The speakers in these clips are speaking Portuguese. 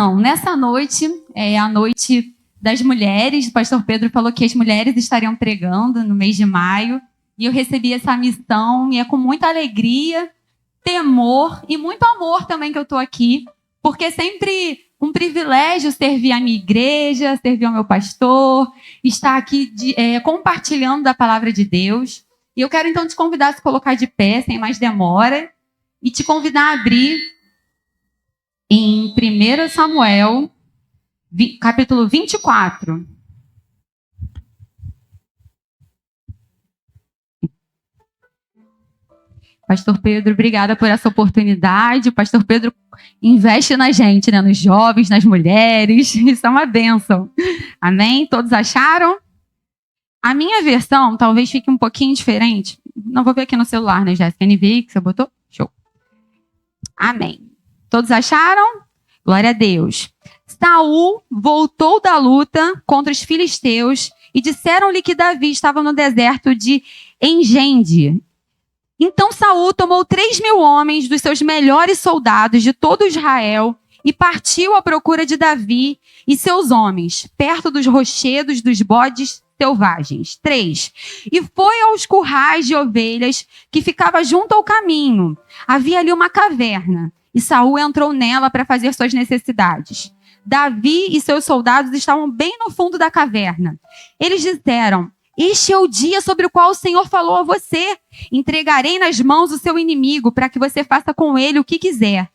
Então, nessa noite, é a noite das mulheres. O pastor Pedro falou que as mulheres estariam pregando no mês de maio. E eu recebi essa missão e é com muita alegria, temor e muito amor também que eu estou aqui. Porque é sempre um privilégio servir a minha igreja, servir ao meu pastor, estar aqui compartilhando da palavra de Deus. E eu quero então te convidar a se colocar de pé, sem mais demora, e te convidar a abrir em 1 Samuel, capítulo 24. Pastor Pedro, obrigada por essa oportunidade. O pastor Pedro investe na gente, né? Nos jovens, nas mulheres. Isso é uma bênção. Amém? Todos acharam? A minha versão talvez fique um pouquinho diferente. Não vou ver aqui no celular, né, Jéssica? NVI que você botou? Show. Amém. Todos acharam? Glória a Deus. Saul voltou da luta contra os filisteus e disseram-lhe que Davi estava no deserto de Engedi. Então Saul tomou 3.000 homens dos seus melhores soldados de todo Israel e partiu à procura de Davi e seus homens, perto dos rochedos dos bodes selvagens. 3. E foi aos currais de ovelhas que ficava junto ao caminho. Havia ali uma caverna e Saul entrou nela para fazer suas necessidades. Davi e seus soldados estavam bem no fundo da caverna. Eles disseram: "Este é o dia sobre o qual o Senhor falou a você. Entregarei nas mãos o seu inimigo para que você faça com ele o que quiser."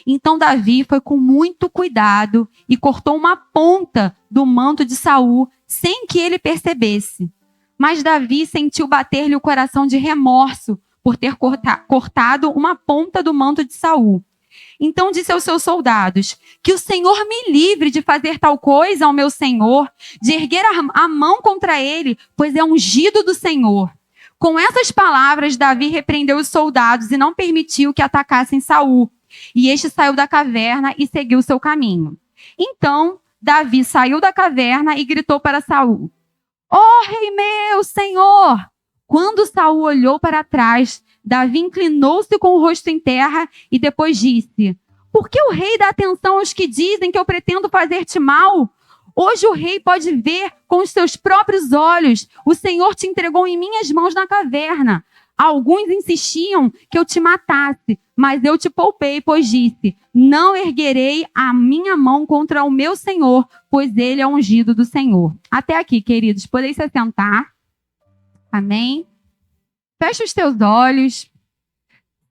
Então Davi foi com muito cuidado e cortou uma ponta do manto de Saul sem que ele percebesse. Mas Davi sentiu bater-lhe o coração de remorso por ter cortado uma ponta do manto de Saul. Então disse aos seus soldados: "Que o Senhor me livre de fazer tal coisa ao meu senhor, de erguer a mão contra ele, pois é ungido do Senhor." Com essas palavras, Davi repreendeu os soldados e não permitiu que atacassem Saul. E este saiu da caverna e seguiu seu caminho. Então Davi saiu da caverna e gritou para Saul: "Ó rei meu, Senhor!" Quando Saul olhou para trás, Davi inclinou-se com o rosto em terra e depois disse: "Por que o rei dá atenção aos que dizem que eu pretendo fazer-te mal? Hoje o rei pode ver com os seus próprios olhos. O Senhor te entregou em minhas mãos na caverna. Alguns insistiam que eu te matasse, mas eu te poupei, pois disse: não erguerei a minha mão contra o meu Senhor, pois ele é ungido do Senhor." Até aqui, queridos, podeis se assentar. Amém? Fecha os teus olhos.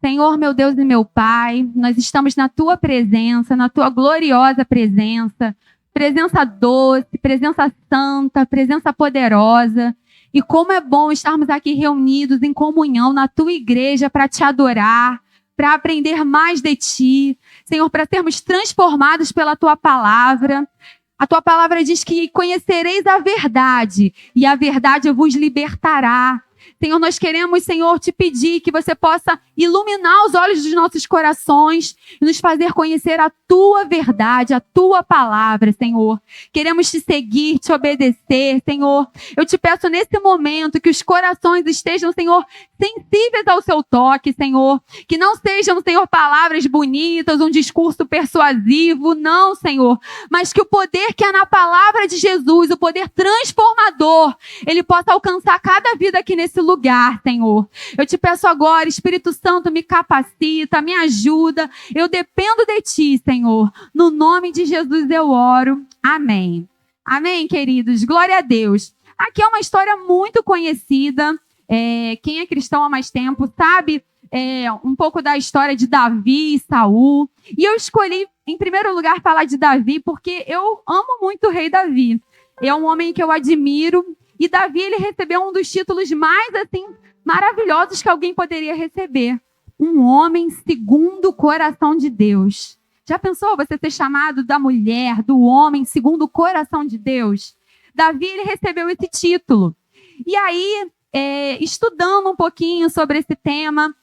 Senhor, meu Deus e meu Pai, nós estamos na tua presença, na tua gloriosa presença, presença doce, presença santa, presença poderosa. E como é bom estarmos aqui reunidos em comunhão na tua igreja para te adorar, para aprender mais de ti, Senhor, para sermos transformados pela tua palavra. A tua palavra diz que conhecereis a verdade e a verdade vos libertará. Senhor, nós queremos, Senhor, te pedir que você possa iluminar os olhos dos nossos corações e nos fazer conhecer a tua verdade, a tua palavra, Senhor. Queremos te seguir, te obedecer, Senhor. Eu te peço nesse momento que os corações estejam, Senhor, sensíveis ao seu toque, Senhor. Que não sejam, Senhor, palavras bonitas, um discurso persuasivo, não, Senhor. Mas que o poder que há na palavra de Jesus, o poder transformador, ele possa alcançar cada vida aqui nesse lugar, Senhor. Eu te peço agora, Espírito Santo, me capacita, me ajuda. Eu dependo de ti, Senhor. No nome de Jesus eu oro. Amém. Amém, queridos. Glória a Deus. Aqui é uma história muito conhecida. Quem é cristão há mais tempo sabe um pouco da história de Davi e Saul. E eu escolhi, em primeiro lugar, falar de Davi porque eu amo muito o rei Davi. É um homem que eu admiro. E Davi, ele recebeu um dos títulos mais, assim, maravilhosos que alguém poderia receber. Um homem segundo o coração de Deus. Já pensou você ser chamado da mulher, do homem segundo o coração de Deus? Davi, ele recebeu esse título. E aí, estudando um pouquinho sobre esse tema,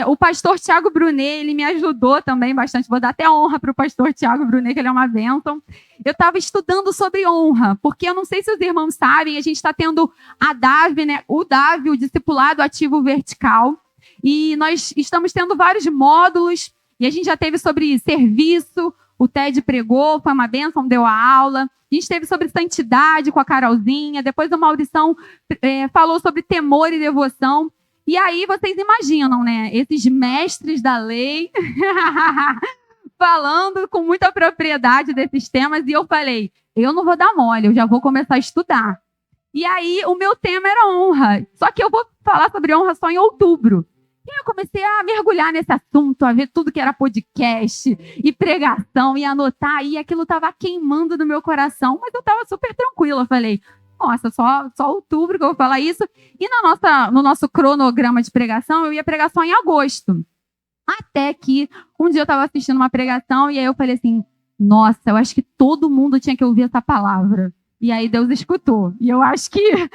o pastor Tiago Brunet, ele me ajudou também bastante. Vou dar até honra para o pastor Tiago Brunet, que ele é uma bênção. Eu estava estudando sobre honra, porque eu não sei se os irmãos sabem, a gente está tendo a DAV, né? O DAV, o Discipulado Ativo Vertical, e nós estamos tendo vários módulos, e a gente já teve sobre serviço, o Ted pregou, foi uma bênção, deu a aula. A gente teve sobre santidade com a Carolzinha. Depois o Maurição falou sobre temor e devoção. E aí vocês imaginam, né? Esses mestres da lei falando com muita propriedade desses temas. E eu falei, eu não vou dar mole, eu já vou começar a estudar. E aí o meu tema era honra. Só que eu vou falar sobre honra só em outubro. E eu comecei a mergulhar nesse assunto, a ver tudo que era podcast e pregação, e anotar, e aquilo estava queimando no meu coração, mas eu estava super tranquila. Eu falei, nossa, só outubro que eu vou falar isso. E no nosso cronograma de pregação, eu ia pregar só em agosto. Até que um dia eu estava assistindo uma pregação, e aí eu falei assim, nossa, eu acho que todo mundo tinha que ouvir essa palavra. E aí Deus escutou. E eu acho que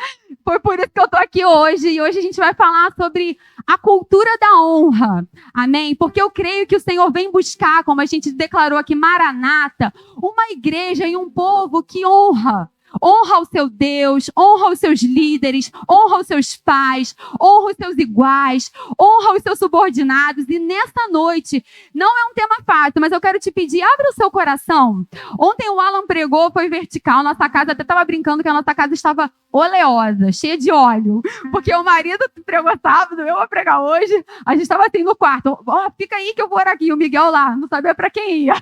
foi por isso que eu estou aqui hoje. E hoje a gente vai falar sobre a cultura da honra. Amém? Porque eu creio que o Senhor vem buscar, como a gente declarou aqui, Maranata, uma igreja e um povo que honra. Honra o seu Deus, honra os seus líderes, honra os seus pais, honra os seus iguais, honra os seus subordinados. E nessa noite, não é um tema fácil, mas eu quero te pedir, abre o seu coração. Ontem o Alan pregou, foi vertical, nossa casa, até estava brincando que a nossa casa estava oleosa, cheia de óleo. Porque o marido pregou sábado, eu vou pregar hoje. A gente estava assim no quarto, fica aí que eu vou orar aqui. O Miguel lá, não sabia para quem ia.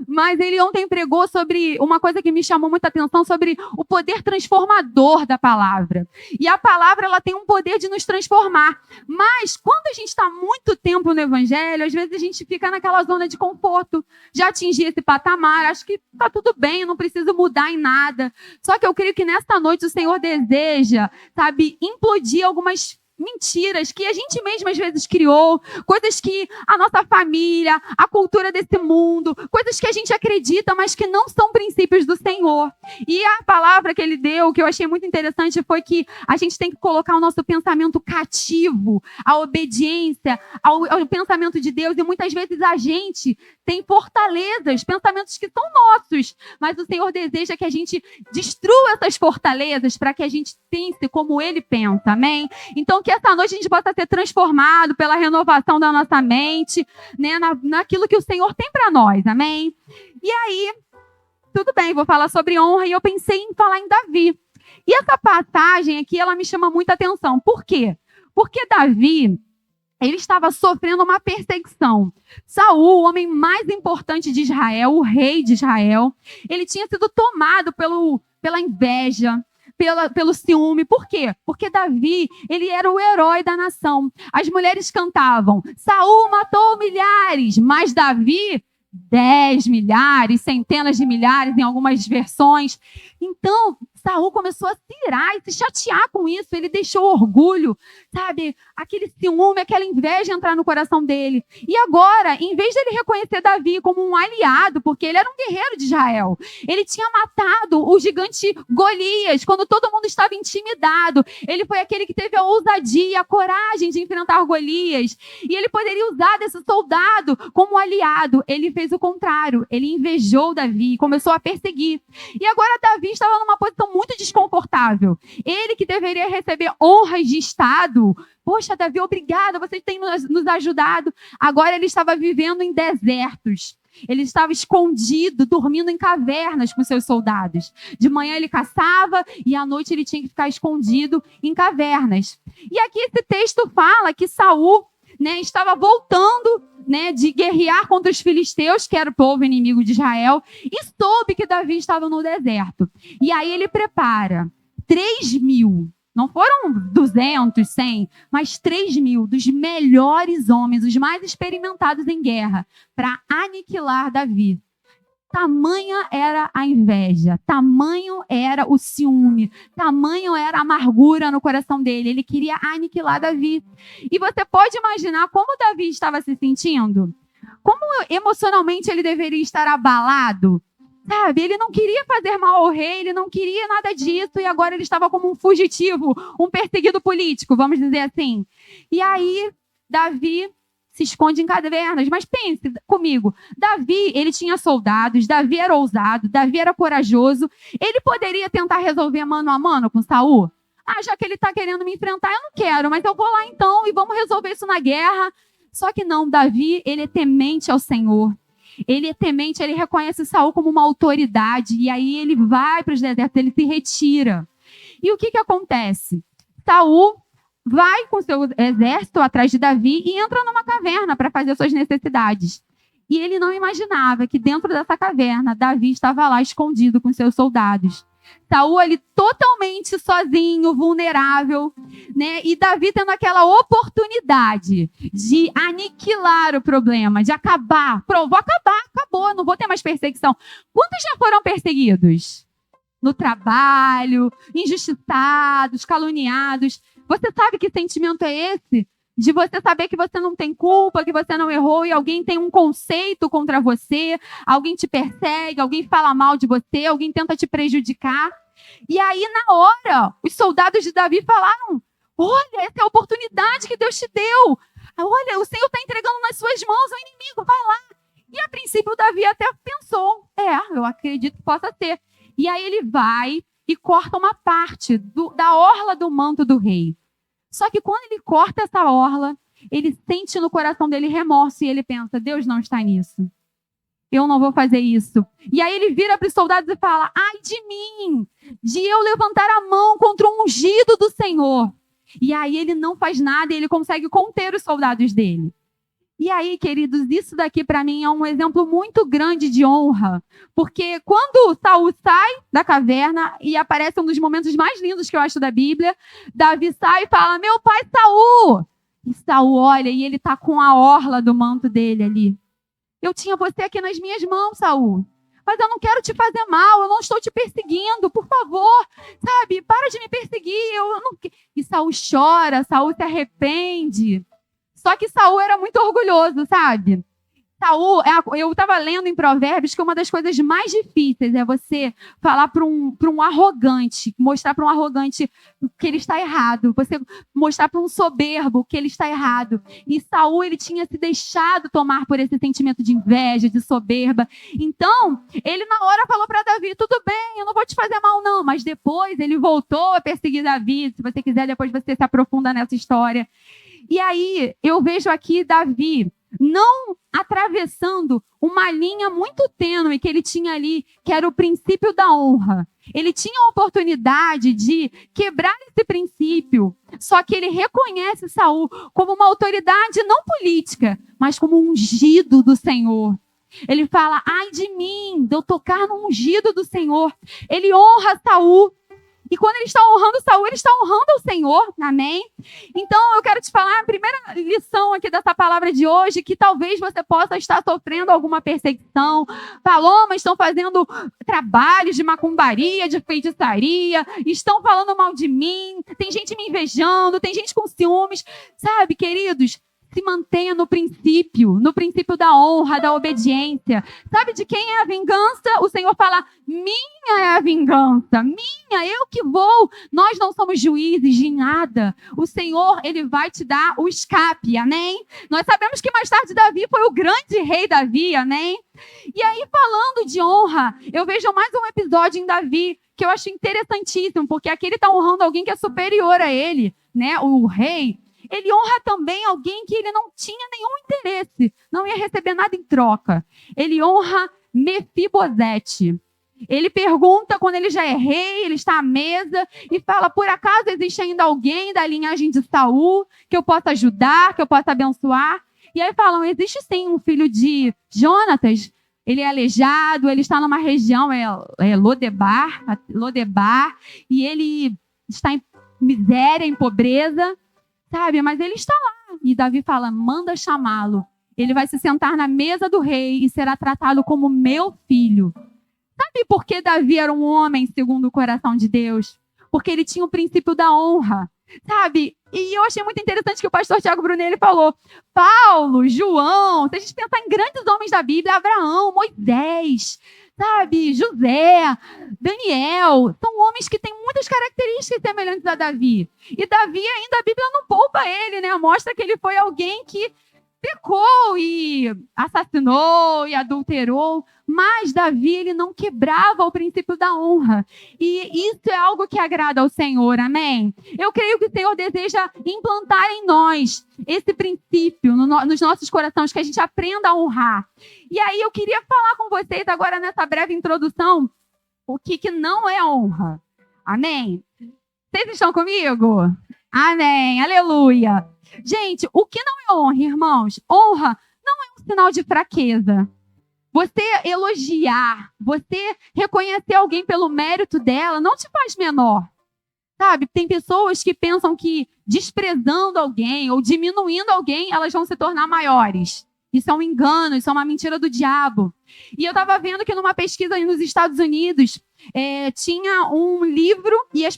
Mas ele ontem pregou sobre uma coisa que me chamou muita atenção, sobre o poder transformador da palavra. E a palavra, ela tem um poder de nos transformar. Mas quando a gente está muito tempo no evangelho, às vezes a gente fica naquela zona de conforto. Já atingi esse patamar, acho que está tudo bem, eu não preciso mudar em nada. Só que eu creio que nesta noite o Senhor deseja, sabe, implodir algumas mentiras que a gente mesmo às vezes criou, coisas que a nossa família, a cultura desse mundo, coisas que a gente acredita, mas que não são princípios do Senhor. E a palavra que ele deu, que eu achei muito interessante, foi que a gente tem que colocar o nosso pensamento cativo, a obediência ao pensamento de Deus, e muitas vezes a gente tem fortalezas, pensamentos que são nossos, mas o Senhor deseja que a gente destrua essas fortalezas para que a gente pense como Ele pensa, amém? Então, que essa noite a gente possa ser transformado pela renovação da nossa mente, né, naquilo que o Senhor tem para nós, amém? E aí, tudo bem, vou falar sobre honra, e eu pensei em falar em Davi. E essa passagem aqui, ela me chama muita atenção. Por quê? Porque Davi, ele estava sofrendo uma perseguição. Saul, o homem mais importante de Israel, o rei de Israel, ele tinha sido tomado pela inveja, pelo ciúme. Por quê? Porque Davi, ele era o herói da nação. As mulheres cantavam, Saul matou milhares, mas Davi, 10 milhares, centenas de milhares em algumas versões. Então, Saul começou a se irar e se chatear com isso. Ele deixou o orgulho, sabe? Aquele ciúme, aquela inveja entrar no coração dele. E agora, em vez de ele reconhecer Davi como um aliado, porque ele era um guerreiro de Israel, ele tinha matado o gigante Golias, quando todo mundo estava intimidado. Ele foi aquele que teve a ousadia, a coragem de enfrentar Golias. E ele poderia usar desse soldado como aliado. Ele fez o contrário. Ele invejou Davi e começou a perseguir. E agora Davi estava numa posição muito desconfortável. Ele que deveria receber honras de Estado. Poxa, Davi, obrigada, vocês têm nos ajudado. Agora ele estava vivendo em desertos. Ele estava escondido, dormindo em cavernas com seus soldados. De manhã ele caçava e à noite ele tinha que ficar escondido em cavernas. E aqui esse texto fala que Saul, né, estava voltando, né, de guerrear contra os filisteus, que era o povo inimigo de Israel, e soube que Davi estava no deserto. E aí ele prepara 3.000, não foram 200, 100, mas 3.000 dos melhores homens, os mais experimentados em guerra, para aniquilar Davi. Tamanha era a inveja, tamanho era o ciúme, tamanho era a amargura no coração dele. Ele queria aniquilar Davi. E você pode imaginar como Davi estava se sentindo? Como emocionalmente ele deveria estar abalado? Sabe, ele não queria fazer mal ao rei, ele não queria nada disso, e agora ele estava como um fugitivo, um perseguido político, vamos dizer assim. E aí, Davi se esconde em cavernas. Mas pense comigo, Davi, ele tinha soldados, Davi era ousado, Davi era corajoso. Ele poderia tentar resolver mano a mano com Saul? Ah, já que ele está querendo me enfrentar, eu não quero, mas eu vou lá então e vamos resolver isso na guerra. Só que não, Davi, ele é temente ao Senhor. Ele é temente, ele reconhece Saul como uma autoridade, e aí ele vai para os desertos, ele se retira. E o que acontece? Saul vai com seu exército atrás de Davi e entra numa caverna para fazer suas necessidades. E ele não imaginava que dentro dessa caverna, Davi estava lá escondido com seus soldados. Saul ali totalmente sozinho, vulnerável, né? E Davi tendo aquela oportunidade de aniquilar o problema, de acabar. Vou acabar, acabou, não vou ter mais perseguição. Quantos já foram perseguidos? No trabalho, injustiçados, caluniados. Você sabe que sentimento é esse? De você saber que você não tem culpa, que você não errou e alguém tem um conceito contra você, alguém te persegue, alguém fala mal de você, alguém tenta te prejudicar. E aí, na hora, os soldados de Davi falaram: olha, essa é a oportunidade que Deus te deu. Olha, o Senhor está entregando nas suas mãos o inimigo, vai lá. E a princípio, Davi até pensou: eu acredito que possa ser. E aí ele vai e corta uma parte da orla do manto do rei. Só que quando ele corta essa orla, ele sente no coração dele remorso e ele pensa: Deus não está nisso. Eu não vou fazer isso. E aí ele vira para os soldados e fala: ai de mim, de eu levantar a mão contra o ungido do Senhor. E aí ele não faz nada e ele consegue conter os soldados dele. E aí, queridos, isso daqui para mim é um exemplo muito grande de honra. Porque quando Saul sai da caverna, e aparece um dos momentos mais lindos que eu acho da Bíblia, Davi sai e fala: meu pai Saul! E Saul olha e ele está com a orla do manto dele ali. Eu tinha você aqui nas minhas mãos, Saul. Mas eu não quero te fazer mal, eu não estou te perseguindo, por favor. Sabe, para de me perseguir. E Saul chora, Saul se arrepende. Só que Saul era muito orgulhoso, sabe? Saul, eu estava lendo em Provérbios que uma das coisas mais difíceis é você falar para um arrogante, mostrar para um arrogante que ele está errado, você mostrar para um soberbo que ele está errado. E Saul, ele tinha se deixado tomar por esse sentimento de inveja, de soberba. Então, ele na hora falou para Davi: tudo bem, eu não vou te fazer mal não. Mas depois ele voltou a perseguir Davi. Se você quiser, depois você se aprofunda nessa história. E aí, eu vejo aqui Davi não atravessando uma linha muito tênue que ele tinha ali, que era o princípio da honra. Ele tinha a oportunidade de quebrar esse princípio, só que ele reconhece Saul como uma autoridade não política, mas como um ungido do Senhor. Ele fala: ai de mim, de eu tocar no ungido do Senhor. Ele honra Saul. E quando ele está honrando Saul, ele está honrando o Senhor, amém? Então, eu quero te falar a primeira lição aqui dessa palavra de hoje, que talvez você possa estar sofrendo alguma perseguição. Palomas estão fazendo trabalhos de macumbaria, de feitiçaria, estão falando mal de mim, tem gente me invejando, tem gente com ciúmes. Sabe, queridos, se mantenha no princípio da honra, da obediência. Sabe de quem é a vingança? O Senhor fala: minha é a vingança, minha, eu que vou. Nós não somos juízes de nada. O Senhor, ele vai te dar o escape, amém? Nós sabemos que mais tarde Davi foi o grande rei Davi, amém? E aí, falando de honra, eu vejo mais um episódio em Davi que eu acho interessantíssimo, porque aqui ele está honrando alguém que é superior a ele, né? O rei. Ele honra também alguém que ele não tinha nenhum interesse, não ia receber nada em troca. Ele honra Mefibosete. Ele pergunta quando ele já é rei, ele está à mesa e fala: por acaso existe ainda alguém da linhagem de Saul que eu possa ajudar, que eu possa abençoar? E aí falam: existe sim um filho de Jonatas, ele é aleijado, ele está numa região, Lodebar, e ele está em miséria, em pobreza. Sabe, mas ele está lá. E Davi fala: manda chamá-lo. Ele vai se sentar na mesa do rei e será tratado como meu filho. Sabe por que Davi era um homem segundo o coração de Deus? Porque ele tinha o princípio da honra. Sabe? E eu achei muito interessante que o pastor Tiago Brunelli falou: Paulo, João, se a gente pensar em grandes homens da Bíblia, Abraão, Moisés, sabe, José, Daniel, são homens que têm muitas características semelhantes a Davi. E Davi ainda, a Bíblia não poupa ele, né? Mostra que ele foi alguém que pecou e assassinou e adulterou, mas Davi, ele não quebrava o princípio da honra. E isso é algo que agrada ao Senhor, amém? Eu creio que o Senhor deseja implantar em nós esse princípio nos nossos corações, que a gente aprenda a honrar. E aí eu queria falar com vocês agora nessa breve introdução, o que não é honra. Amém? Vocês estão comigo? Amém, aleluia. Gente, o que não é honra, irmãos? Honra não é um sinal de fraqueza. Você elogiar, você reconhecer alguém pelo mérito dela, não te faz menor. Sabe, tem pessoas que pensam que desprezando alguém ou diminuindo alguém, elas vão se tornar maiores. Isso é um engano, isso é uma mentira do diabo. E eu estava vendo que numa pesquisa aí nos Estados Unidos, tinha um livro e duas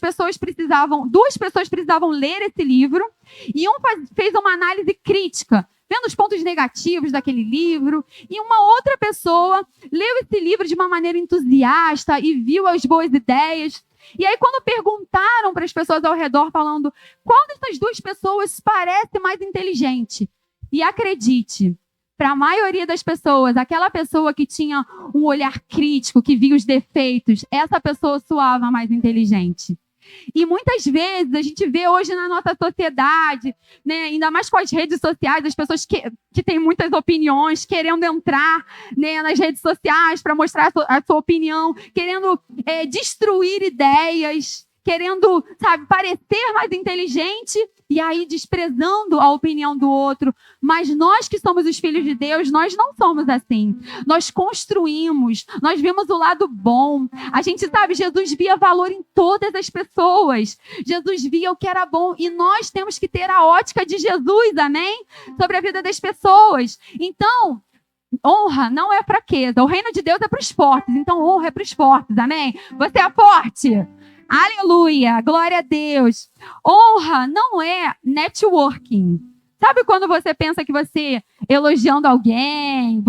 pessoas precisavam ler esse livro, e fez uma análise crítica, vendo os pontos negativos daquele livro, e uma outra pessoa leu esse livro de uma maneira entusiasta e viu as boas ideias. E aí, quando perguntaram para as pessoas ao redor, falando qual dessas duas pessoas parece mais inteligente, e acredite, para a maioria das pessoas, aquela pessoa que tinha um olhar crítico, que via os defeitos, essa pessoa soava mais inteligente. E muitas vezes a gente vê hoje na nossa sociedade, né, ainda mais com as redes sociais, as pessoas que têm muitas opiniões, querendo entrar, né, nas redes sociais para mostrar a sua opinião, querendo destruir ideias, querendo, sabe, parecer mais inteligente e aí desprezando a opinião do outro. Mas nós que somos os filhos de Deus, nós não somos assim. Nós construímos, nós vemos o lado bom. A gente sabe, Jesus via valor em todas as pessoas. Jesus via o que era bom e nós temos que ter a ótica de Jesus, amém? Sobre a vida das pessoas. Então, honra não é fraqueza. O reino de Deus é para os fortes, então honra é para os fortes, amém? Você é forte? Aleluia, glória a Deus. Honra não é networking. Sabe quando você pensa que você elogiando alguém,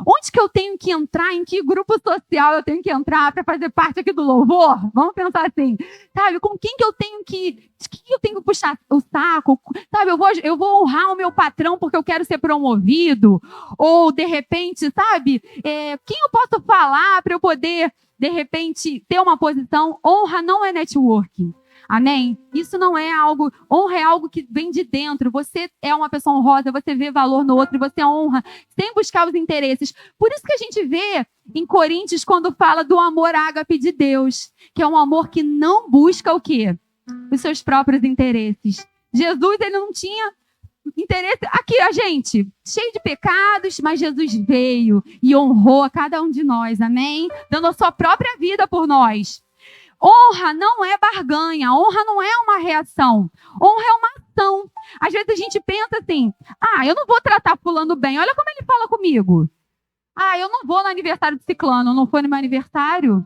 onde que eu tenho que entrar, em que grupo social eu tenho que entrar para fazer parte aqui do louvor? Vamos pensar assim, sabe, com quem que eu tenho que puxar o saco? Sabe, eu vou honrar o meu patrão porque eu quero ser promovido? Ou, de repente, sabe, quem eu posso falar para eu poder, de repente, ter uma posição? Honra não é networking. Amém? Isso não é algo... Honra é algo que vem de dentro. Você é uma pessoa honrosa, você vê valor no outro e você honra sem buscar os interesses. Por isso que a gente vê em Coríntios quando fala do amor ágape de Deus, que é um amor que não busca o quê? Os seus próprios interesses. Jesus, ele não tinha interesse... Aqui, a gente, cheio de pecados, mas Jesus veio e honrou a cada um de nós. Amém? Dando a sua própria vida por nós. Honra não é barganha, honra não é uma reação, honra é uma ação. Às vezes a gente pensa assim, eu não vou tratar fulano bem, olha como ele fala comigo. Eu não vou no aniversário do ciclano, não foi no meu aniversário.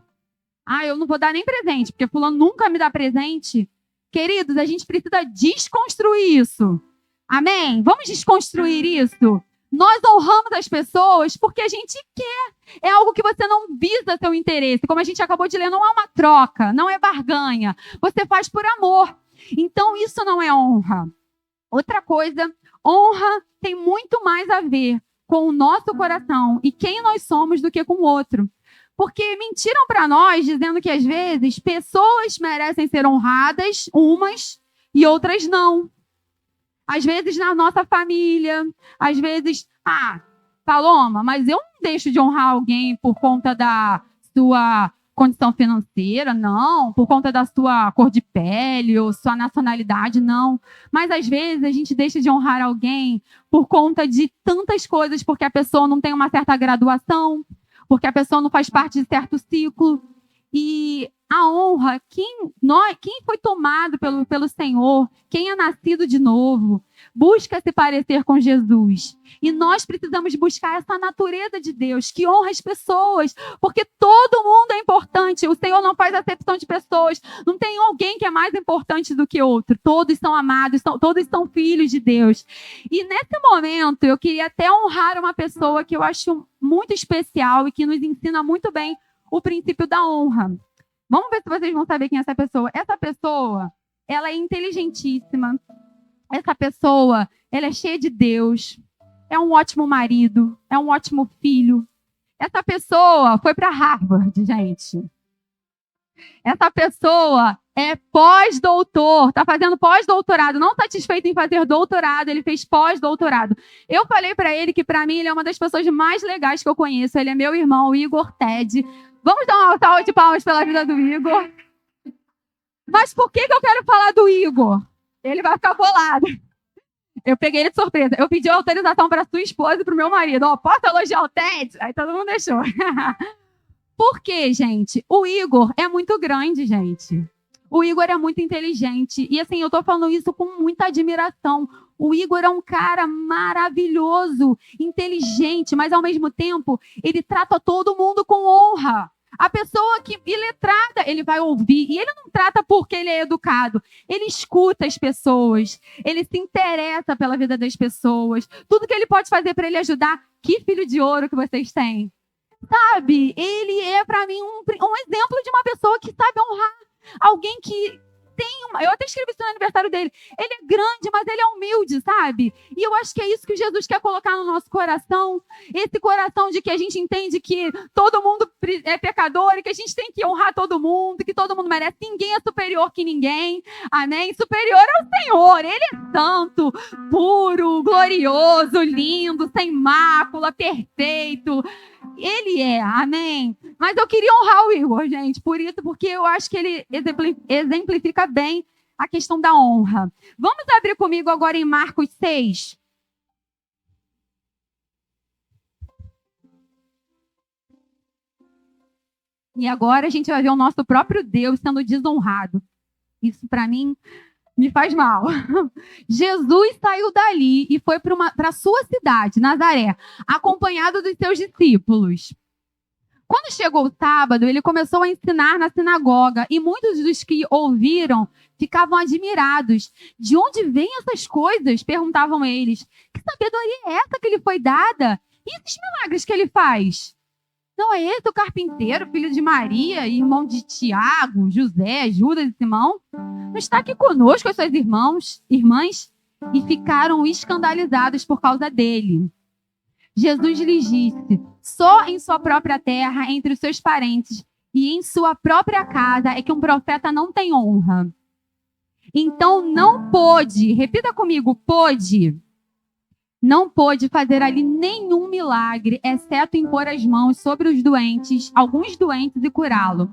Eu não vou dar nem presente, porque fulano nunca me dá presente. Queridos, a gente precisa desconstruir isso. Amém? Vamos desconstruir isso? Nós honramos as pessoas porque a gente quer. É algo que você não visa seu interesse. Como a gente acabou de ler, não é uma troca, não é barganha. Você faz por amor. Então, isso não é honra. Outra coisa, honra tem muito mais a ver com o nosso coração e quem nós somos do que com o outro. Porque mentiram para nós dizendo que, às vezes, pessoas merecem ser honradas, umas, e outras não. Às vezes na nossa família, às vezes, Paloma, mas eu não deixo de honrar alguém por conta da sua condição financeira, não, por conta da sua cor de pele ou sua nacionalidade, não. Mas às vezes a gente deixa de honrar alguém por conta de tantas coisas, porque a pessoa não tem uma certa graduação, porque a pessoa não faz parte de certo ciclo. E a honra, quem foi tomado pelo Senhor, quem é nascido de novo, busca se parecer com Jesus. E nós precisamos buscar essa natureza de Deus, que honra as pessoas, porque todo mundo é importante. O Senhor não faz acepção de pessoas. Não tem alguém que é mais importante do que outro. Todos são amados, todos são filhos de Deus. E nesse momento, eu queria até honrar uma pessoa que eu acho muito especial e que nos ensina muito bem o princípio da honra. Vamos ver se vocês vão saber quem é essa pessoa. Essa pessoa, ela é inteligentíssima. Essa pessoa, ela é cheia de Deus. é um ótimo marido, é um ótimo filho. Essa pessoa foi para Harvard, gente. Essa pessoa é pós-doutor, está fazendo pós-doutorado, não satisfeito em fazer doutorado, ele fez pós-doutorado. Eu falei para ele que, para mim, ele é uma das pessoas mais legais que eu conheço. Ele é meu irmão, o Igor Ted. Vamos dar uma salva de palmas pela vida do Igor. Mas por que eu quero falar do Igor? Ele vai ficar bolado. Eu peguei ele de surpresa. Eu pedi autorização para sua esposa e para o meu marido. Ó, posso elogiar o Ted? Aí todo mundo deixou. Por quê, gente? O Igor é muito grande, gente. O Igor é muito inteligente. E assim, eu tô falando isso com muita admiração. O Igor é um cara maravilhoso, inteligente, mas ao mesmo tempo, ele trata todo mundo com honra. A pessoa que iletrada, ele vai ouvir. E ele não trata porque ele é educado. Ele escuta as pessoas. Ele se interessa pela vida das pessoas. Tudo que ele pode fazer para ele ajudar. Que filho de ouro que vocês têm. Sabe? Ele é, para mim, um exemplo de uma pessoa que sabe honrar. Alguém que tem uma... Eu até escrevi isso no aniversário dele. Ele é grande, mas ele é humilde, sabe? E eu acho que é isso que Jesus quer colocar no nosso coração. Esse coração de que a gente entende que todo mundo é pecador e que a gente tem que honrar todo mundo, que todo mundo merece. Ninguém é superior que ninguém. Amém? Superior é o Senhor. Ele é santo, puro, glorioso, lindo, sem mácula, perfeito. Ele é, amém? Mas eu queria honrar o Igor, gente, por isso, porque eu acho que ele exemplifica bem a questão da honra. Vamos abrir comigo agora em Marcos 6. E agora a gente vai ver o nosso próprio Deus sendo desonrado. Isso, para mim, me faz mal. Jesus saiu dali e foi para a sua cidade, Nazaré, acompanhado dos seus discípulos. Quando chegou o sábado, ele começou a ensinar na sinagoga e muitos dos que ouviram ficavam admirados. De onde vêm essas coisas? Perguntavam eles. Que sabedoria é essa que lhe foi dada? E esses milagres que ele faz? Não é esse o carpinteiro, filho de Maria, irmão de Tiago, José, Judas e Simão? Não está aqui conosco as suas irmãs? E ficaram escandalizados por causa dele. Jesus lhes disse: só em sua própria terra, entre os seus parentes e em sua própria casa é que um profeta não tem honra. Então não pôde, repita comigo, não pôde fazer ali nenhum milagre, exceto impor as mãos sobre os doentes, alguns doentes, e curá-lo.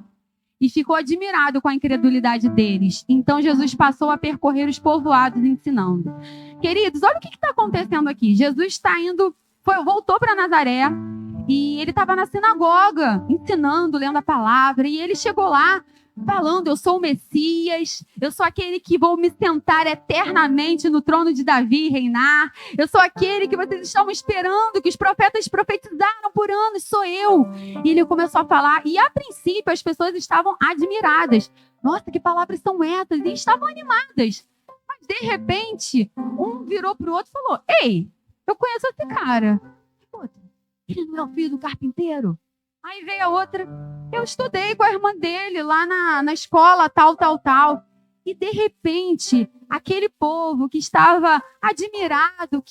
E ficou admirado com a incredulidade deles. Então Jesus passou a percorrer os povoados ensinando. Queridos, olha o que está acontecendo aqui. Jesus está indo, voltou para Nazaré e ele estava na sinagoga ensinando, lendo a palavra. E ele chegou lá falando: eu sou o Messias, eu sou aquele que vou me sentar eternamente no trono de Davi e reinar. Eu sou aquele que vocês estavam esperando, que os profetas profetizaram por anos, sou eu. E ele começou a falar, e a princípio as pessoas estavam admiradas. Nossa, que palavras são essas? E estavam animadas. Mas de repente, um virou para o outro e falou: ei, eu conheço esse cara. Ele não é o filho do carpinteiro? Aí veio a outra: eu estudei com a irmã dele lá na escola, tal. E, de repente, aquele povo que estava admirado,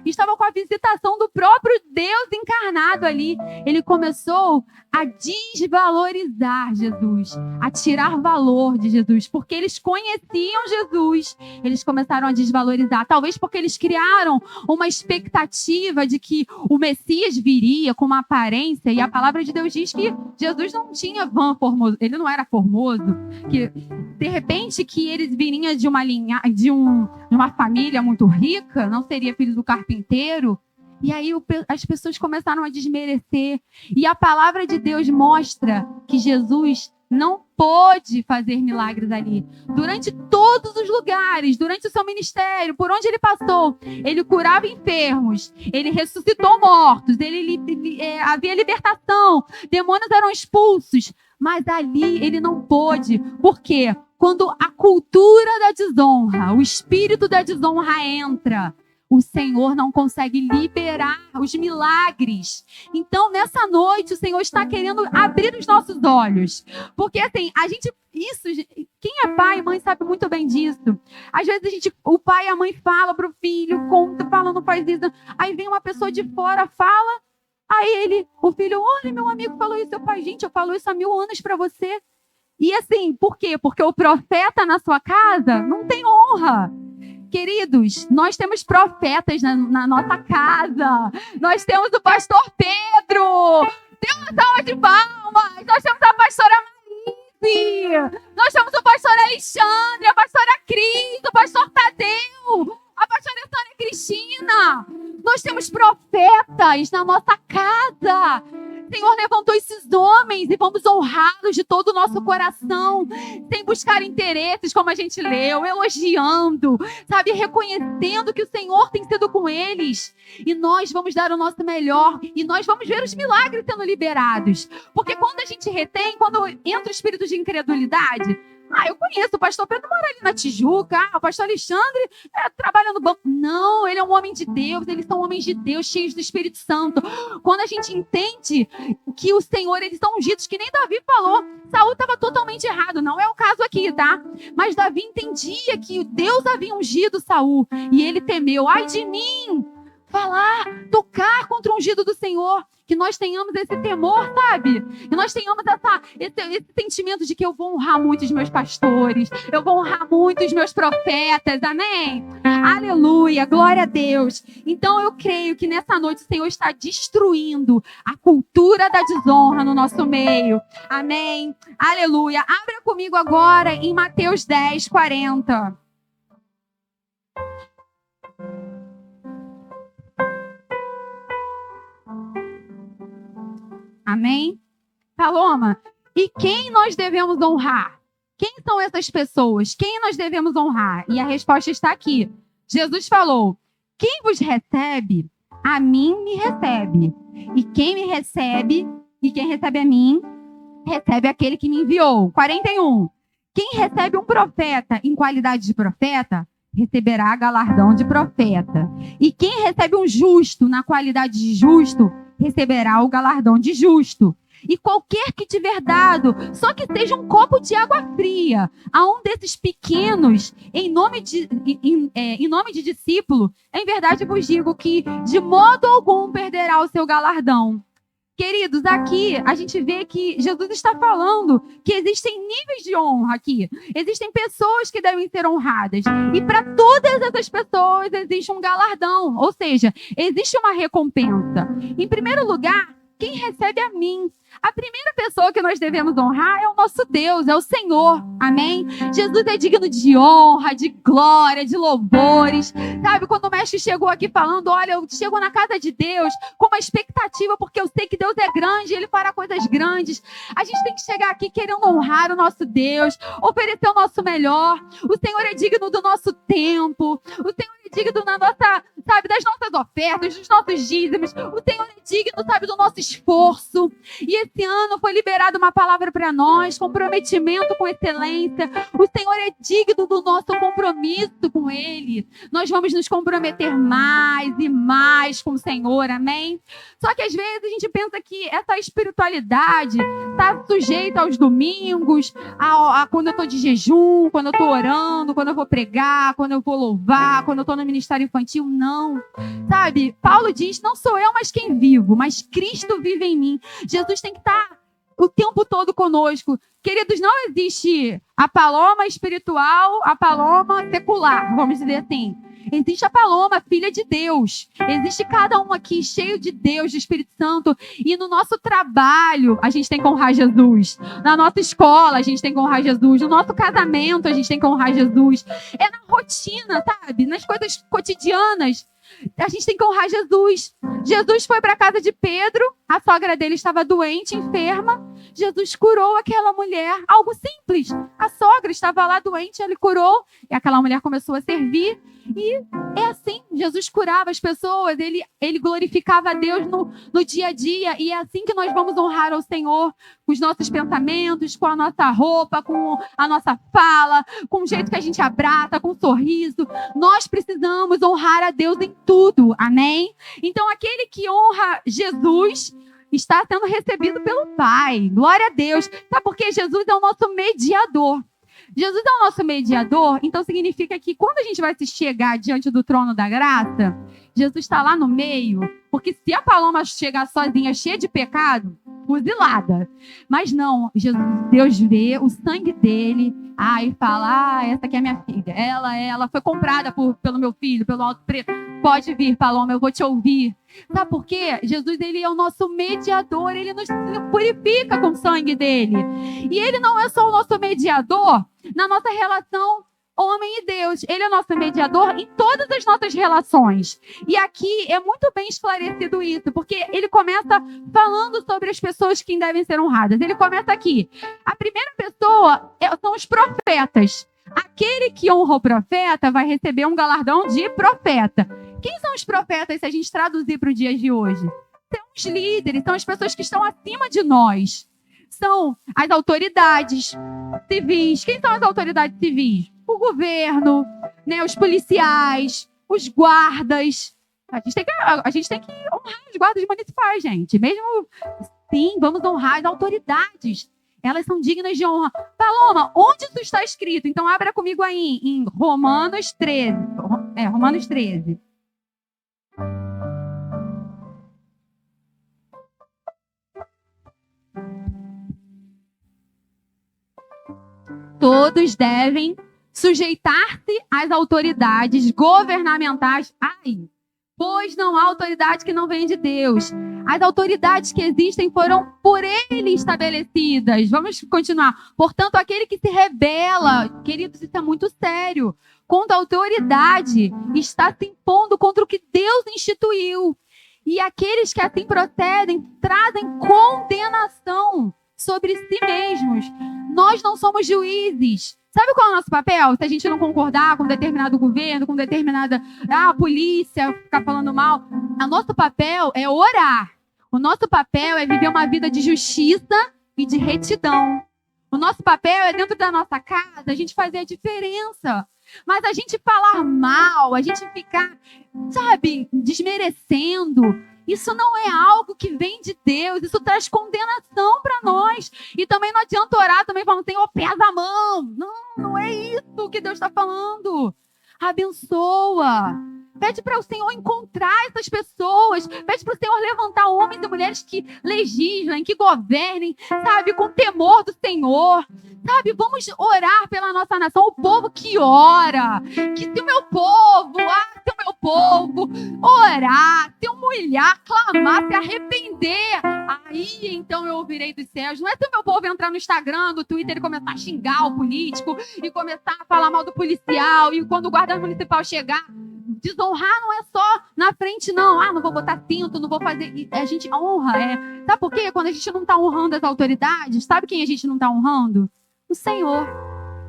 estava com a visitação do próprio Deus encarnado ali, ele começou a desvalorizar Jesus, a tirar valor de Jesus, porque eles conheciam Jesus, eles começaram a desvalorizar, talvez porque eles criaram uma expectativa de que o Messias viria com uma aparência, e a palavra de Deus diz que Jesus não tinha formoso, ele não era formoso, que de repente que eles viriam de uma linha, de uma família muito rica, não seria filho do carpinteiro. E aí as pessoas começaram a desmerecer. E a palavra de Deus mostra que Jesus não pôde fazer milagres ali. Durante todos os lugares, durante o seu ministério, por onde ele passou, ele curava enfermos, ele ressuscitou mortos, havia libertação, demônios eram expulsos. Mas ali ele não pôde. Por quê? Quando a cultura da desonra, o espírito da desonra entra, o Senhor não consegue liberar os milagres. Então, nessa noite, o Senhor está querendo abrir os nossos olhos. Porque, assim, quem é pai e mãe sabe muito bem disso. Às vezes, o pai e a mãe falam para o filho, conta, fala, não faz isso. Aí vem uma pessoa de fora, fala. Aí o filho, olha, meu amigo falou isso. Eu falo, gente, eu falo isso há 1000 anos para você. E assim, por quê? Porque o profeta na sua casa não tem honra. Queridos, nós temos profetas na nossa casa. Nós temos o pastor Pedro. Temos uma salva de palmas. Nós temos a pastora Marise. Nós temos o pastor Alexandre, a pastora Cris, o pastor Tadeu, a pastora Sônia Cristina. Nós temos profetas na nossa casa. O Senhor levantou esses homens e vamos honrá-los de todo o nosso coração, sem buscar interesses, como a gente leu, elogiando, sabe, reconhecendo que o Senhor tem sido com eles. E nós vamos dar o nosso melhor e nós vamos ver os milagres sendo liberados. Porque quando a gente retém, quando entra o espírito de incredulidade, eu conheço, o pastor Pedro mora ali na Tijuca, o pastor Alexandre trabalha no banco. Não, ele é um homem de Deus, eles são homens de Deus, cheios do Espírito Santo. Quando a gente entende que o Senhor, eles são ungidos, que nem Davi falou, Saul estava totalmente errado, não é o caso aqui, tá? Mas Davi entendia que Deus havia ungido Saul, e ele temeu, ai de mim, falar, tocar contra o ungido do Senhor. Que nós tenhamos esse temor, sabe? Que nós tenhamos esse sentimento de que eu vou honrar muito os meus pastores, eu vou honrar muito os meus profetas, amém? Aleluia, glória a Deus. Então eu creio que nessa noite o Senhor está destruindo a cultura da desonra no nosso meio, amém? Aleluia. Abra comigo agora em Mateus 10, 40. Amém? Paloma, e quem nós devemos honrar? Quem são essas pessoas? Quem nós devemos honrar? E a resposta está aqui. Jesus falou, quem vos recebe, a mim me recebe. E quem me recebe, e quem recebe a mim, recebe aquele que me enviou. 41. Quem recebe um profeta em qualidade de profeta, receberá galardão de profeta. E quem recebe um justo na qualidade de justo, receberá o galardão de justo. E qualquer que tiver dado, só que seja um copo de água fria, a um desses pequenos, em nome de discípulo, em verdade vos digo que de modo algum perderá o seu galardão. Queridos, aqui a gente vê que Jesus está falando que existem níveis de honra aqui. Existem pessoas que devem ser honradas. E para todas essas pessoas existe um galardão. Ou seja, existe uma recompensa. Em primeiro lugar, quem recebe a mim. A primeira pessoa que nós devemos honrar é o nosso Deus, é o Senhor. Amém? Jesus é digno de honra, de glória, de louvores. Sabe, quando o mestre chegou aqui falando, olha, eu chego na casa de Deus com uma expectativa, porque eu sei que Deus é grande, Ele fará coisas grandes. A gente tem que chegar aqui querendo honrar o nosso Deus, oferecer o nosso melhor. O Senhor é digno do nosso tempo. O Senhor é digno da nossa, sabe, das nossas ofertas, dos nossos dízimos. O Senhor é digno, sabe, do nosso esforço. E esse ano foi liberada uma palavra para nós, comprometimento com excelência. O Senhor é digno do nosso compromisso com Ele. Nós vamos nos comprometer mais e mais com o Senhor, amém? Só que às vezes a gente pensa que essa espiritualidade está sujeita aos domingos, a quando eu estou de jejum, quando eu estou orando, quando eu vou pregar, quando eu vou louvar, quando eu estou no ministério infantil. Não. Sabe, Paulo diz, não sou eu, mas quem vivo, mas Cristo vive em mim. Jesus tem que estar o tempo todo conosco. Queridos, não existe a paloma espiritual, a paloma secular, vamos dizer assim. Existe a paloma, filha de Deus. Existe cada um aqui cheio de Deus, de Espírito Santo. E no nosso trabalho, a gente tem que honrar Jesus. Na nossa escola, a gente tem que honrar Jesus. No nosso casamento, a gente tem que honrar Jesus. É na rotina, sabe? Nas coisas cotidianas. A gente tem que honrar Jesus. Jesus foi para a casa de Pedro. A sogra dele estava doente, enferma. Jesus curou aquela mulher. Algo simples. A sogra estava lá doente, ele curou. E aquela mulher começou a servir. E é assim, Jesus curava as pessoas, ele glorificava a Deus no dia a dia. E é assim que nós vamos honrar ao Senhor, com os nossos pensamentos, com a nossa roupa, com a nossa fala, com o jeito que a gente abraça, com o sorriso. Nós precisamos honrar a Deus em tudo, amém? Então, aquele que honra Jesus está sendo recebido pelo Pai. Glória a Deus. Sabe por quê? Jesus é o nosso mediador. Jesus é o nosso mediador, então significa que quando a gente vai se chegar diante do trono da graça, Jesus está lá no meio, porque se a Paloma chegar sozinha, cheia de pecado, fuzilada. Mas não, Deus vê o sangue dele, e fala, essa aqui é minha filha, ela foi comprada pelo meu filho, pelo alto preço. Pode vir, Paloma, eu vou te ouvir. Sabe por quê? Jesus, ele é o nosso mediador, ele nos purifica com o sangue dele. E ele não é só o nosso mediador na nossa relação homem e Deus. Ele é o nosso mediador em todas as nossas relações. E aqui é muito bem esclarecido isso, porque ele começa falando sobre as pessoas que devem ser honradas. Ele começa aqui. A primeira pessoa são os profetas. Aquele que honra o profeta vai receber um galardão de profeta. Quem são os profetas, se a gente traduzir para o dia de hoje? São os líderes, são as pessoas que estão acima de nós. São as autoridades civis. Quem são as autoridades civis? O governo, né, os policiais, os guardas. A gente tem que honrar os guardas municipais, gente. Mesmo sim, vamos honrar as autoridades. Elas são dignas de honra. Paloma, onde isso está escrito? Então, abra comigo aí em Romanos 13. Romanos 13. Todos devem sujeitar-se às autoridades governamentais. Pois não há autoridade que não venha de Deus. As autoridades que existem foram por ele estabelecidas. Vamos continuar. Portanto, aquele que se rebela, queridos, isso é muito sério, contra a autoridade, está se impondo contra o que Deus instituiu. E aqueles que assim procedem trazem condenação sobre si mesmos. Nós não somos juízes. Sabe qual é o nosso papel? Se a gente não concordar com determinado governo, com determinada polícia, ficar falando mal, o nosso papel é orar. O nosso papel é viver uma vida de justiça e de retidão. O nosso papel é, dentro da nossa casa, a gente fazer a diferença. Mas a gente falar mal, a gente ficar, desmerecendo, isso não é algo que vem de Deus, isso traz condenação para nós. E também não adianta orar também falando, Senhor, pesa a mão. Não é isso que Deus está falando. Abençoa. Pede para o Senhor encontrar essas pessoas. Pede para o Senhor levantar homens e mulheres que legislem, que governem, com temor do Senhor. Vamos orar pela nossa nação, o povo que ora. Que se o meu povo, orar, se humilhar, clamar, se arrepender, aí então eu ouvirei dos céus. Não é se o meu povo entrar no Instagram, no Twitter e começar a xingar o político e começar a falar mal do policial e quando o guarda municipal chegar, desonrar não é só na frente, não. Não vou botar cinto, não vou fazer. A gente honra. Sabe por quê? Quando a gente não está honrando as autoridades, sabe quem a gente não está honrando? O Senhor.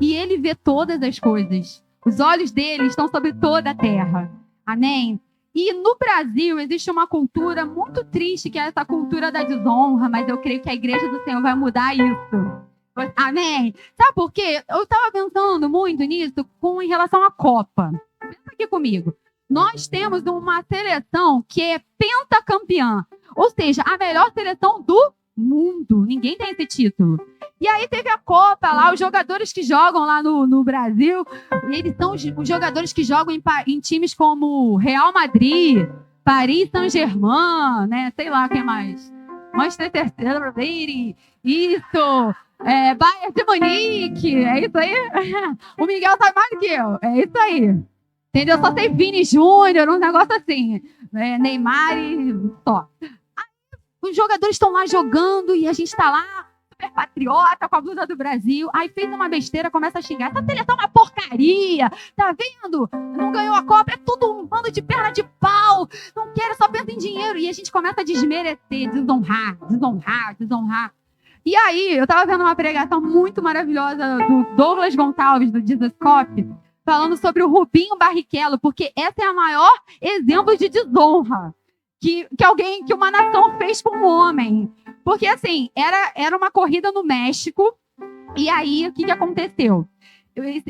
E Ele vê todas as coisas. Os olhos dele estão sobre toda a terra. Amém? E no Brasil existe uma cultura muito triste, que é essa cultura da desonra, mas eu creio que a igreja do Senhor vai mudar isso. Amém? Sabe por quê? Eu estava pensando muito nisso em relação à Copa. Pensa aqui comigo. Nós temos uma seleção que é pentacampeã, ou seja, a melhor seleção do mundo. Ninguém tem esse título. E aí teve a Copa lá, os jogadores que jogam lá no Brasil, eles são os jogadores que jogam em times como Real Madrid, Paris Saint-Germain, né? Sei lá quem mais. Manchester City, isso. Bayern de Munique, é isso aí. O Miguel sabe mais do que eu, é isso aí. Entendeu? Só sei Vini Júnior, um negócio assim. Neymar e só. Os jogadores estão lá jogando e a gente está lá, super patriota, com a blusa do Brasil. Aí fez uma besteira, começa a xingar. Essa seleção é uma porcaria, tá vendo? Não ganhou a Copa, é tudo um bando de perna de pau. Não quero, só pensa em dinheiro. E a gente começa a desmerecer, desonrar. E aí, eu estava vendo uma pregação muito maravilhosa do Douglas Gonçalves, do Jesus Cop, falando sobre o Rubinho Barrichello, porque essa é a maior exemplo de desonra que uma nação fez com um homem. Porque, assim, era uma corrida no México, e aí, o que aconteceu?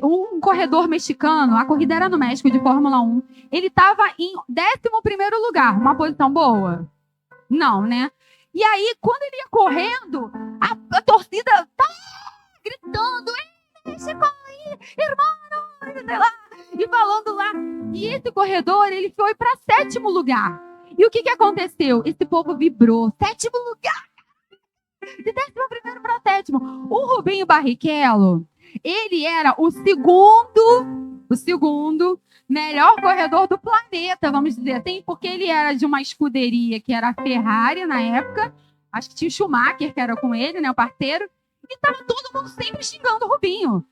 Um corredor mexicano, a corrida era no México, de Fórmula 1, ele estava em 11º lugar, uma posição boa? Não, né? E aí, quando ele ia correndo, a torcida tá gritando, México, irmão, sei lá, e falando lá. E esse corredor, ele foi para 7º lugar. E o que aconteceu? Esse povo vibrou. 7º lugar! De 11º para 7º. O Rubinho Barrichello, ele era o segundo melhor corredor do planeta, vamos dizer assim, porque ele era de uma escuderia que era a Ferrari na época. Acho que tinha o Schumacher, que era com ele, né, o parceiro. E tava todo mundo sempre xingando o Rubinho.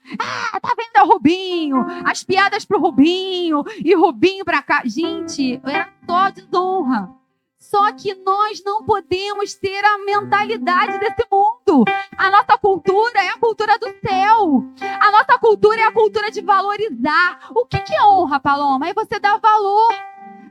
Tá vendo o Rubinho? As piadas pro Rubinho. E Rubinho pra cá. Gente, era só desonra. Só que nós não podemos ter a mentalidade desse mundo. A nossa cultura é a cultura do céu. A nossa cultura é a cultura de valorizar. O que é honra, Paloma? É você dar valor.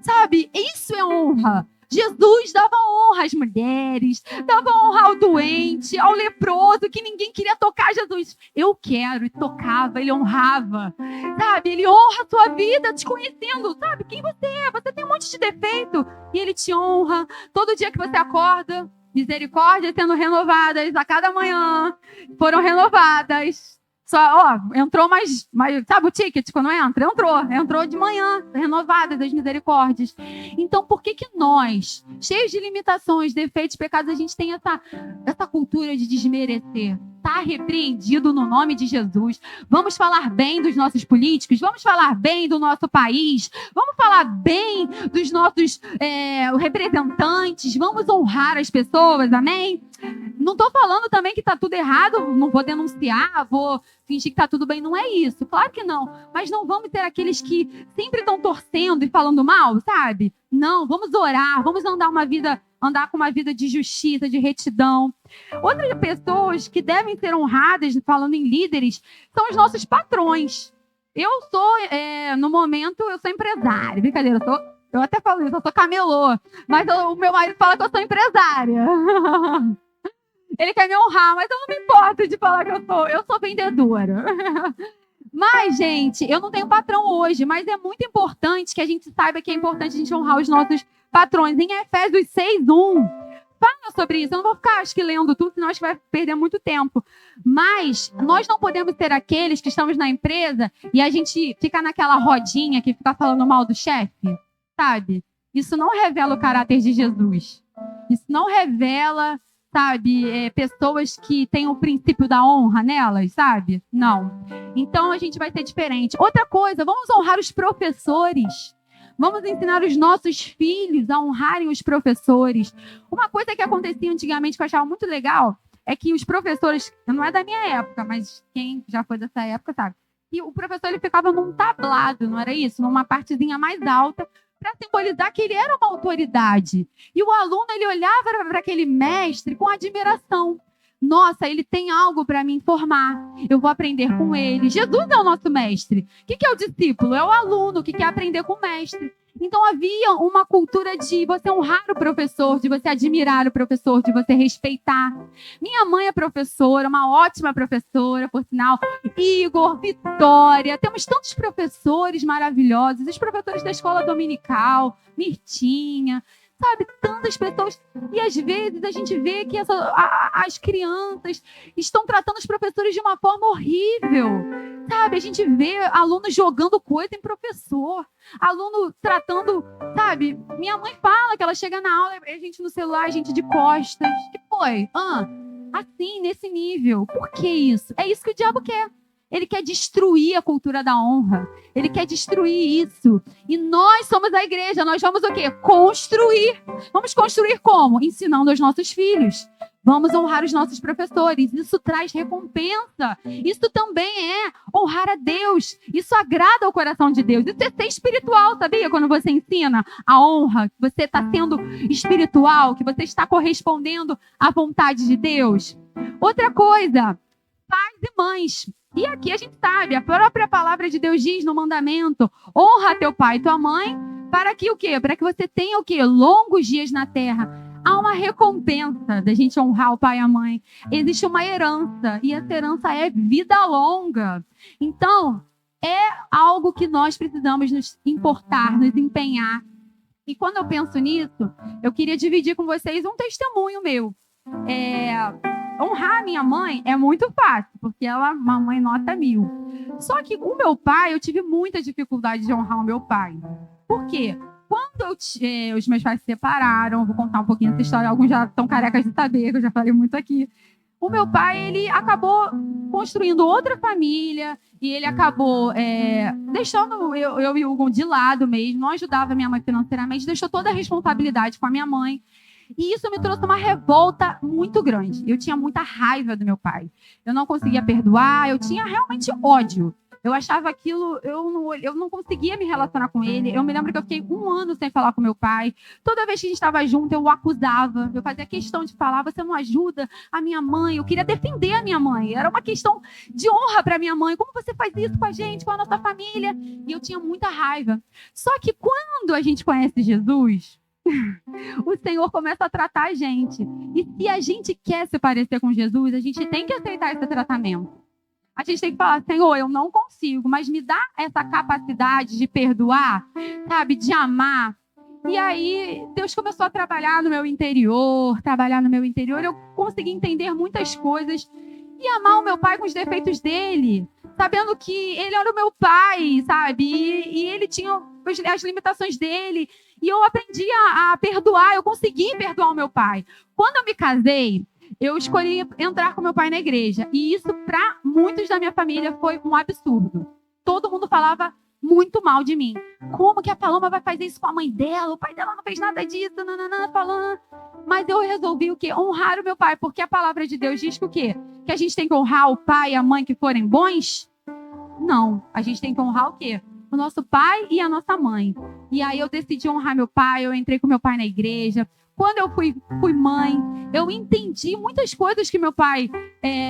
Sabe? Isso é honra. Jesus dava honra às mulheres, dava honra ao doente, ao leproso, que ninguém queria tocar Jesus. Eu quero, e tocava, ele honrava. Sabe, ele honra a sua vida te conhecendo, sabe, quem você é. Você tem um monte de defeito e ele te honra. Todo dia que você acorda, misericórdias sendo renovadas a cada manhã, foram renovadas. Só, entrou mais, sabe o ticket quando entra? Entrou de manhã, renovadas das misericórdias. Então, por que nós, cheios de limitações, defeitos, pecados, a gente tem essa cultura de desmerecer? Está repreendido no nome de Jesus. Vamos falar bem dos nossos políticos, vamos falar bem do nosso país, vamos falar bem dos nossos representantes, vamos honrar as pessoas, amém? Não estou falando também que está tudo errado, não vou denunciar, vou fingir que está tudo bem, não é isso, claro que não. Mas não vamos ter aqueles que sempre estão torcendo e falando mal, sabe? Não, vamos orar, vamos andar com uma vida de justiça, de retidão. Outras pessoas que devem ser honradas, falando em líderes, são os nossos patrões. Eu sou, no momento, eu sou empresária. Brincadeira, eu até falo isso, eu sou camelô. Mas o meu marido fala que eu sou empresária. Ele quer me honrar, mas eu não me importo de falar que eu sou vendedora. Mas, gente, eu não tenho patrão hoje, mas é muito importante que a gente saiba que é importante a gente honrar os nossos patrões. Em Efésios 6:1, fala sobre isso. Eu não vou ficar, acho que, lendo tudo, senão acho que vai perder muito tempo. Mas nós não podemos ter aqueles que estamos na empresa e a gente fica naquela rodinha que fica falando mal do chefe, sabe? Isso não revela o caráter de Jesus. Isso não revela, sabe, pessoas que têm o princípio da honra nelas, sabe? Não. Então a gente vai ser diferente. Outra coisa, vamos honrar os professores. Vamos ensinar os nossos filhos a honrarem os professores. Uma coisa que acontecia antigamente que eu achava muito legal é que os professores, não é da minha época, mas quem já foi dessa época sabe, que o professor ele ficava num tablado, não era isso? Numa partezinha mais alta, para simbolizar que ele era uma autoridade. E o aluno, ele olhava para aquele mestre com admiração. Nossa, ele tem algo para me informar. Eu vou aprender com ele. Jesus é o nosso mestre. O que é o discípulo? É o aluno que quer aprender com o mestre. Então havia uma cultura de você honrar o professor, de você admirar o professor, de você respeitar. Minha mãe é professora, uma ótima professora, por sinal. Igor, Vitória, temos tantos professores maravilhosos, os professores da escola dominical, Mirtinha, sabe, tantas pessoas. E às vezes a gente vê que as crianças estão tratando os professores de uma forma horrível. Sabe, a gente vê alunos jogando coisa em professor. Aluno tratando, sabe? Minha mãe fala que ela chega na aula e a gente no celular, a gente de costas. Que foi? Assim, nesse nível. Por que isso? É isso que o diabo quer. Ele quer destruir a cultura da honra. Ele quer destruir isso. E nós somos a igreja. Nós vamos o quê? Construir. Vamos construir como? Ensinando aos nossos filhos. Vamos honrar os nossos professores. Isso traz recompensa. Isso também é honrar a Deus. Isso agrada ao coração de Deus. Isso é ser espiritual, sabia? Quando você ensina a honra, que você está sendo espiritual, que você está correspondendo à vontade de Deus. Outra coisa, pais e mães. E aqui a gente sabe, a própria palavra de Deus diz no mandamento: honra teu pai e tua mãe, para que o quê? Para que você tenha o quê? Longos dias na terra. Há uma recompensa da gente honrar o pai e a mãe. Existe uma herança, e essa herança é vida longa. Então, é algo que nós precisamos nos importar, nos empenhar. E quando eu penso nisso, eu queria dividir com vocês um testemunho meu. Honrar a minha mãe é muito fácil, porque ela é uma mãe nota 1000. Só que o meu pai, eu tive muita dificuldade de honrar o meu pai. Por quê? Quando os meus pais se separaram, vou contar um pouquinho essa história, alguns já estão carecas de saber, que eu já falei muito aqui. O meu pai, ele acabou construindo outra família e ele acabou deixando eu e o Hugo de lado mesmo, não ajudava a minha mãe financeiramente, deixou toda a responsabilidade com a minha mãe. E isso me trouxe uma revolta muito grande. Eu tinha muita raiva do meu pai. Eu não conseguia perdoar, eu tinha realmente ódio. Eu achava aquilo, eu não conseguia me relacionar com ele. Eu me lembro que eu fiquei 1 ano sem falar com meu pai. Toda vez que a gente estava junto, eu o acusava. Eu fazia questão de falar: você não ajuda a minha mãe. Eu queria defender a minha mãe. Era uma questão de honra para minha mãe. Como você faz isso com a gente, com a nossa família? E eu tinha muita raiva. Só que quando a gente conhece Jesus, o Senhor começa a tratar a gente. E se a gente quer se parecer com Jesus, a gente tem que aceitar esse tratamento. A gente tem que falar: Senhor, eu não consigo, mas me dá essa capacidade de perdoar, sabe, de amar. E aí, Deus começou a trabalhar no meu interior, eu consegui entender muitas coisas e amar o meu pai com os defeitos dele, sabendo que ele era o meu pai, sabe, e ele tinha as limitações dele, e eu aprendi a perdoar, eu consegui perdoar o meu pai. Quando eu me casei, eu escolhi entrar com meu pai na igreja. E isso, para muitos da minha família, foi um absurdo. Todo mundo falava muito mal de mim. Como que a Paloma vai fazer isso com a mãe dela? O pai dela não fez nada disso, falando. Mas eu resolvi o quê? Honrar o meu pai. Porque a palavra de Deus diz que o quê? Que a gente tem que honrar o pai e a mãe que forem bons? Não. A gente tem que honrar o quê? O nosso pai e a nossa mãe. E aí eu decidi honrar meu pai, eu entrei com meu pai na igreja. Quando eu fui mãe, eu entendi muitas coisas que meu pai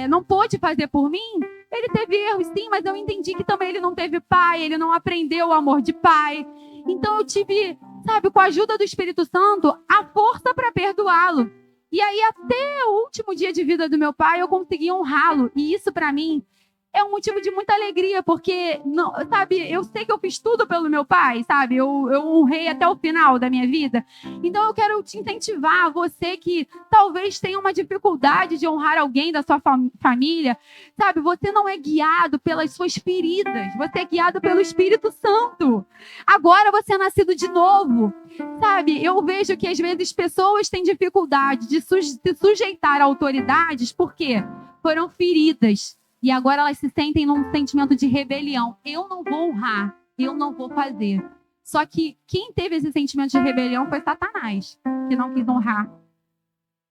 não pôde fazer por mim. Ele teve erros, sim, mas eu entendi que também ele não teve pai, ele não aprendeu o amor de pai. Então eu tive, sabe, com a ajuda do Espírito Santo, a força para perdoá-lo. E aí até o último dia de vida do meu pai, eu consegui honrá-lo. E isso para mim é um motivo de muita alegria, porque, não, sabe, eu sei que eu fiz tudo pelo meu pai, sabe? Eu honrei até o final da minha vida. Então eu quero te incentivar, você que talvez tenha uma dificuldade de honrar alguém da sua família, sabe? Você não é guiado pelas suas feridas, você é guiado pelo Espírito Santo. Agora você é nascido de novo, sabe? Eu vejo que às vezes pessoas têm dificuldade de se sujeitar a autoridades porque foram feridas. E agora elas se sentem num sentimento de rebelião. Eu não vou honrar, eu não vou fazer. Só que quem teve esse sentimento de rebelião foi Satanás, que não quis honrar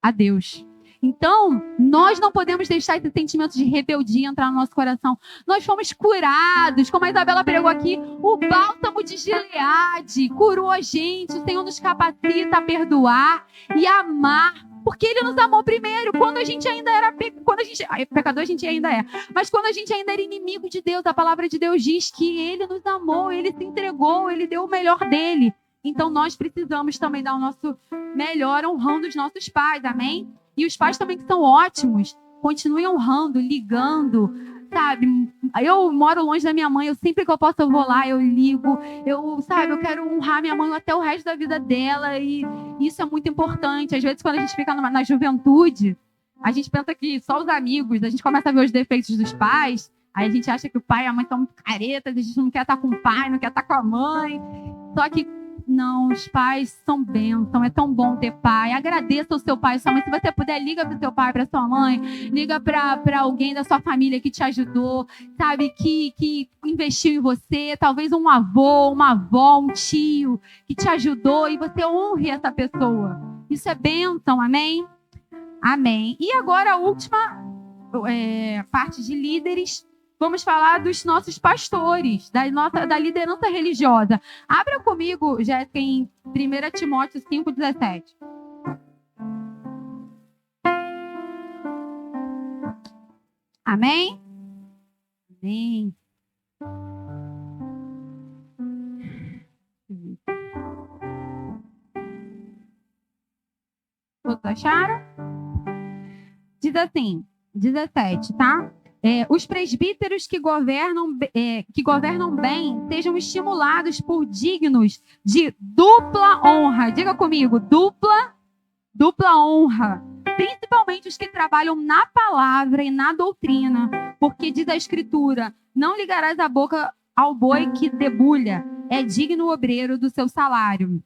a Deus. Então, nós não podemos deixar esse sentimento de rebeldia entrar no nosso coração. Nós fomos curados, como a Isabela pregou aqui, o bálsamo de Gileade curou a gente. O Senhor nos capacita a perdoar e a amar. Porque ele nos amou primeiro, quando a gente ainda era pecador, a gente ainda é. Mas quando a gente ainda era inimigo de Deus, a palavra de Deus diz que ele nos amou, ele se entregou, ele deu o melhor dele. Então nós precisamos também dar o nosso melhor honrando os nossos pais, amém? E os pais também que são ótimos, continuem honrando, ligando, sabe? Eu moro longe da minha mãe, eu sempre que eu posso eu vou lá, eu ligo, eu quero honrar minha mãe até o resto da vida dela, e isso é muito importante. Às vezes quando a gente fica na juventude, a gente pensa que só os amigos, a gente começa a ver os defeitos dos pais, aí a gente acha que o pai e a mãe estão muito caretas, a gente não quer estar com o pai, não quer estar com a mãe, só que não, os pais são bênção, é tão bom ter pai. Agradeça ao seu pai e sua mãe. Se você puder, liga para o seu pai, para sua mãe, liga para alguém da sua família que te ajudou, sabe, que investiu em você, talvez um avô, uma avó, um tio que te ajudou, e você honre essa pessoa. Isso é bênção, amém? Amém. E agora a última parte de líderes. Vamos falar dos nossos pastores, da liderança religiosa. Abra comigo, Jéssica, em 1 Timóteo 5,17. Amém? Amém. Todos acharam? Diz assim, 17, tá? Os presbíteros que governam bem sejam estimulados por dignos de dupla honra. Diga comigo, dupla honra. Principalmente os que trabalham na palavra e na doutrina, porque diz a Escritura, não ligarás a boca ao boi que debulha, é digno o obreiro do seu salário.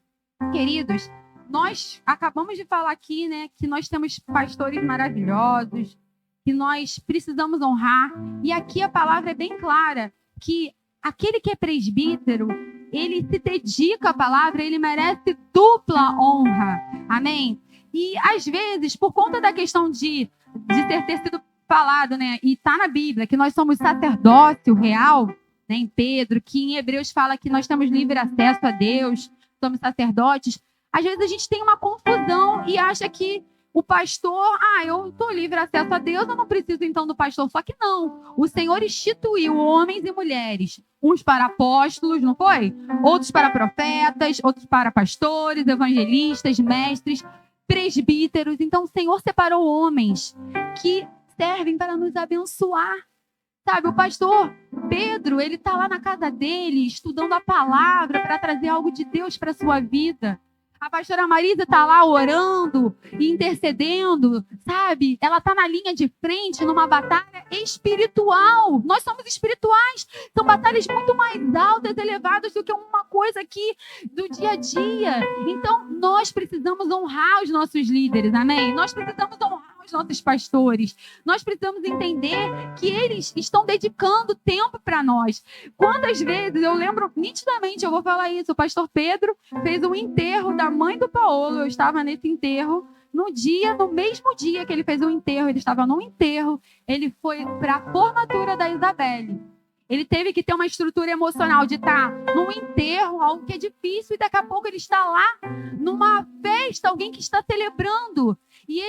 Queridos, nós acabamos de falar aqui, né, que nós temos pastores maravilhosos, que nós precisamos honrar. E aqui a palavra é bem clara, que aquele que é presbítero, ele se dedica à palavra, ele merece dupla honra. Amém? E às vezes, por conta da questão de ter sido falado, né, e está na Bíblia, que nós somos sacerdócio real, né, em Pedro, que em Hebreus fala que nós temos livre acesso a Deus, somos sacerdotes. Às vezes a gente tem uma confusão e acha que o pastor, eu estou livre acesso a Deus, eu não preciso então do pastor. Só que não, o Senhor instituiu homens e mulheres, uns para apóstolos, não foi? Outros para profetas, outros para pastores, evangelistas, mestres, presbíteros. Então o Senhor separou homens que servem para nos abençoar. Sabe, o pastor Pedro, ele está lá na casa dele, estudando a palavra para trazer algo de Deus para a sua vida. A pastora Marisa está lá orando e intercedendo, sabe? Ela está na linha de frente numa batalha espiritual. Nós somos espirituais. São batalhas muito mais altas, elevadas do que uma coisa aqui do dia a dia. Então, nós precisamos honrar os nossos líderes, amém? Nós precisamos honrar os nossos pastores. Nós precisamos entender que eles estão dedicando tempo para nós. Quantas vezes, eu lembro nitidamente, eu vou falar isso, o pastor Pedro fez um enterro da mãe do Paulo, eu estava nesse enterro, no mesmo dia que ele fez o enterro, ele estava no enterro, ele foi para a formatura da Isabelle. Ele teve que ter uma estrutura emocional de estar num enterro, algo que é difícil, e daqui a pouco ele está lá numa festa, alguém que está celebrando, e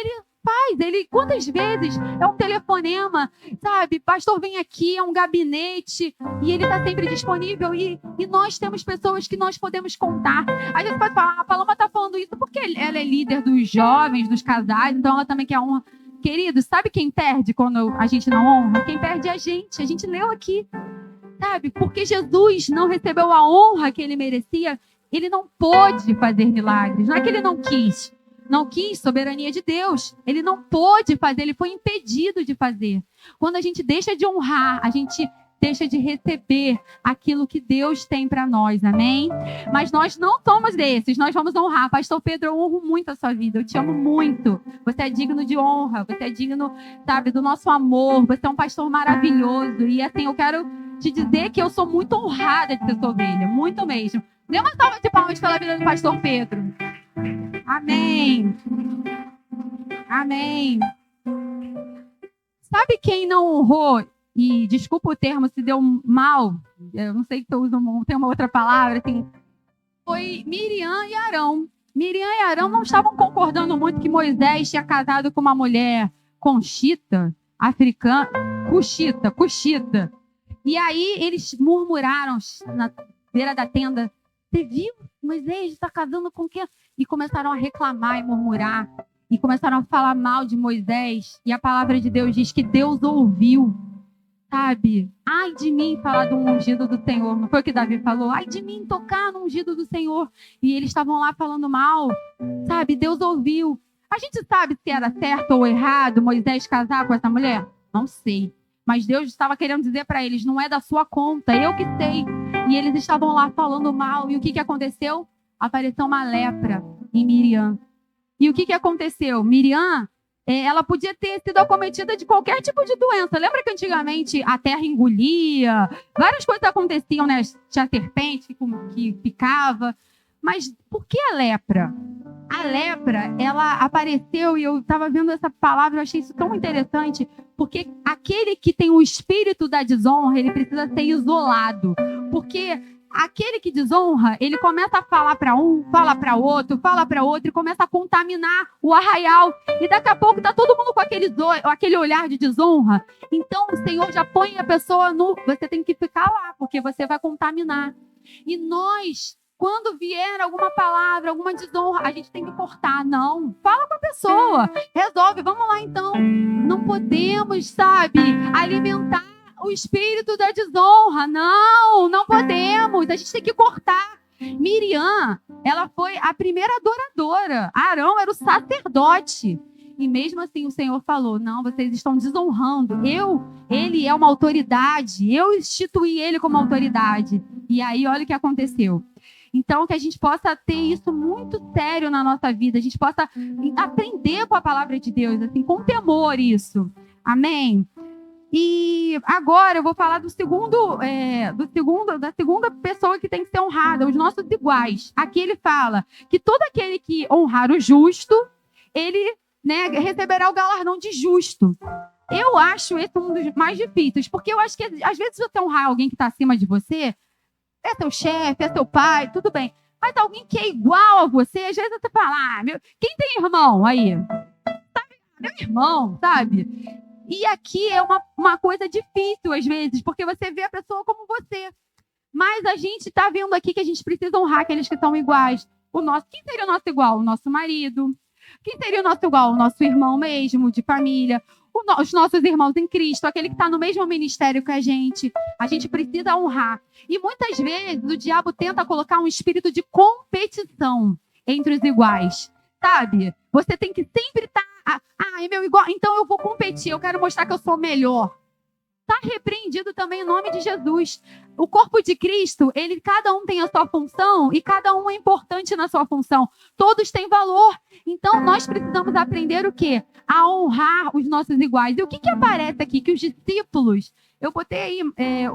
quantas vezes é um telefonema, sabe? Pastor, vem aqui, é um gabinete, e ele está sempre disponível, e nós temos pessoas que nós podemos contar. A gente pode falar, a Paloma está falando isso porque ela é líder dos jovens, dos casais, então ela também quer honra. Querido, sabe quem perde quando a gente não honra? Quem perde é a gente leu aqui, sabe? Porque Jesus não recebeu a honra que ele merecia, ele não pôde fazer milagres, não é que ele não quis. Não quis, soberania de Deus. Ele não pôde fazer, ele foi impedido de fazer. Quando a gente deixa de honrar, a gente deixa de receber aquilo que Deus tem para nós, amém? Mas nós não somos desses, nós vamos honrar. Pastor Pedro, eu honro muito a sua vida, eu te amo muito. Você é digno de honra, você é digno, sabe, do nosso amor, você é um pastor maravilhoso. E assim, eu quero te dizer que eu sou muito honrada de ser sua ovelha, muito mesmo. Dê uma salva de palmas pela vida do pastor Pedro. Amém. Amém. Sabe quem não honrou, e desculpa o termo, se deu mal, eu não sei se eu uso tem uma outra palavra, assim, foi Miriam e Arão. Miriam e Arão não estavam concordando muito que Moisés tinha casado com uma mulher conchita, africana, cuxita. E aí eles murmuraram na beira da tenda, você viu? Moisés está casando com quem? E começaram a reclamar e murmurar. E começaram a falar mal de Moisés. E a palavra de Deus diz que Deus ouviu. Sabe? Ai de mim falar do ungido do Senhor. Não foi o que Davi falou? Ai de mim tocar no ungido do Senhor. E eles estavam lá falando mal. Sabe? Deus ouviu. A gente sabe se era certo ou errado Moisés casar com essa mulher? Não sei. Mas Deus estava querendo dizer para eles, não é da sua conta, eu que sei. E eles estavam lá falando mal. E o que aconteceu? Apareceu uma lepra em Miriam. E o que aconteceu? Miriam, ela podia ter sido acometida de qualquer tipo de doença. Lembra que antigamente a terra engolia? Várias coisas aconteciam, né? Tinha serpente que picava. Mas por que a lepra? A lepra, ela apareceu, e eu estava vendo essa palavra, eu achei isso tão interessante, porque aquele que tem o espírito da desonra, ele precisa ser isolado. Porque aquele que desonra, ele começa a falar para um, fala para outro e começa a contaminar o arraial. E daqui a pouco tá todo mundo com aquele olhar de desonra. Então o Senhor já põe a pessoa no... Você tem que ficar lá, porque você vai contaminar. E nós, quando vier alguma palavra, alguma desonra, a gente tem que cortar. Não, fala com a pessoa, resolve, vamos lá então. Não podemos, sabe, alimentar o espírito da desonra. Não podemos. A gente tem que cortar. Miriam, ela foi a primeira adoradora. Arão era o sacerdote. E mesmo assim o Senhor falou, não, vocês estão desonrando. Ele é uma autoridade. Eu instituí ele como autoridade. E aí, olha o que aconteceu. Então, que a gente possa ter isso muito sério na nossa vida. A gente possa aprender com a palavra de Deus, assim, com temor isso. Amém? E agora eu vou falar da segunda pessoa que tem que ser honrada, os nossos iguais. Aqui ele fala que todo aquele que honrar o justo, ele, né, receberá o galardão de justo. Eu acho esse um dos mais difíceis, porque eu acho que às vezes você honrar alguém que está acima de você, é seu chefe, é seu pai, tudo bem. Mas alguém que é igual a você, às vezes você fala, quem tem irmão aí? Sabe? Meu irmão, sabe? E aqui é uma coisa difícil, às vezes, porque você vê a pessoa como você. Mas a gente está vendo aqui que a gente precisa honrar aqueles que são iguais. Quem seria o nosso igual? O nosso marido. Quem seria o nosso igual? O nosso irmão mesmo, de família. Os nossos irmãos em Cristo, aquele que está no mesmo ministério que a gente. A gente precisa honrar. E muitas vezes o diabo tenta colocar um espírito de competição entre os iguais. Sabe? Você tem que sempre estar... é meu igual, então eu vou competir, eu quero mostrar que eu sou melhor. Está repreendido também em nome de Jesus. O corpo de Cristo, cada um tem a sua função e cada um é importante na sua função. Todos têm valor. Então, nós precisamos aprender o quê? A honrar os nossos iguais. E o que aparece aqui? Que os discípulos... Eu botei aí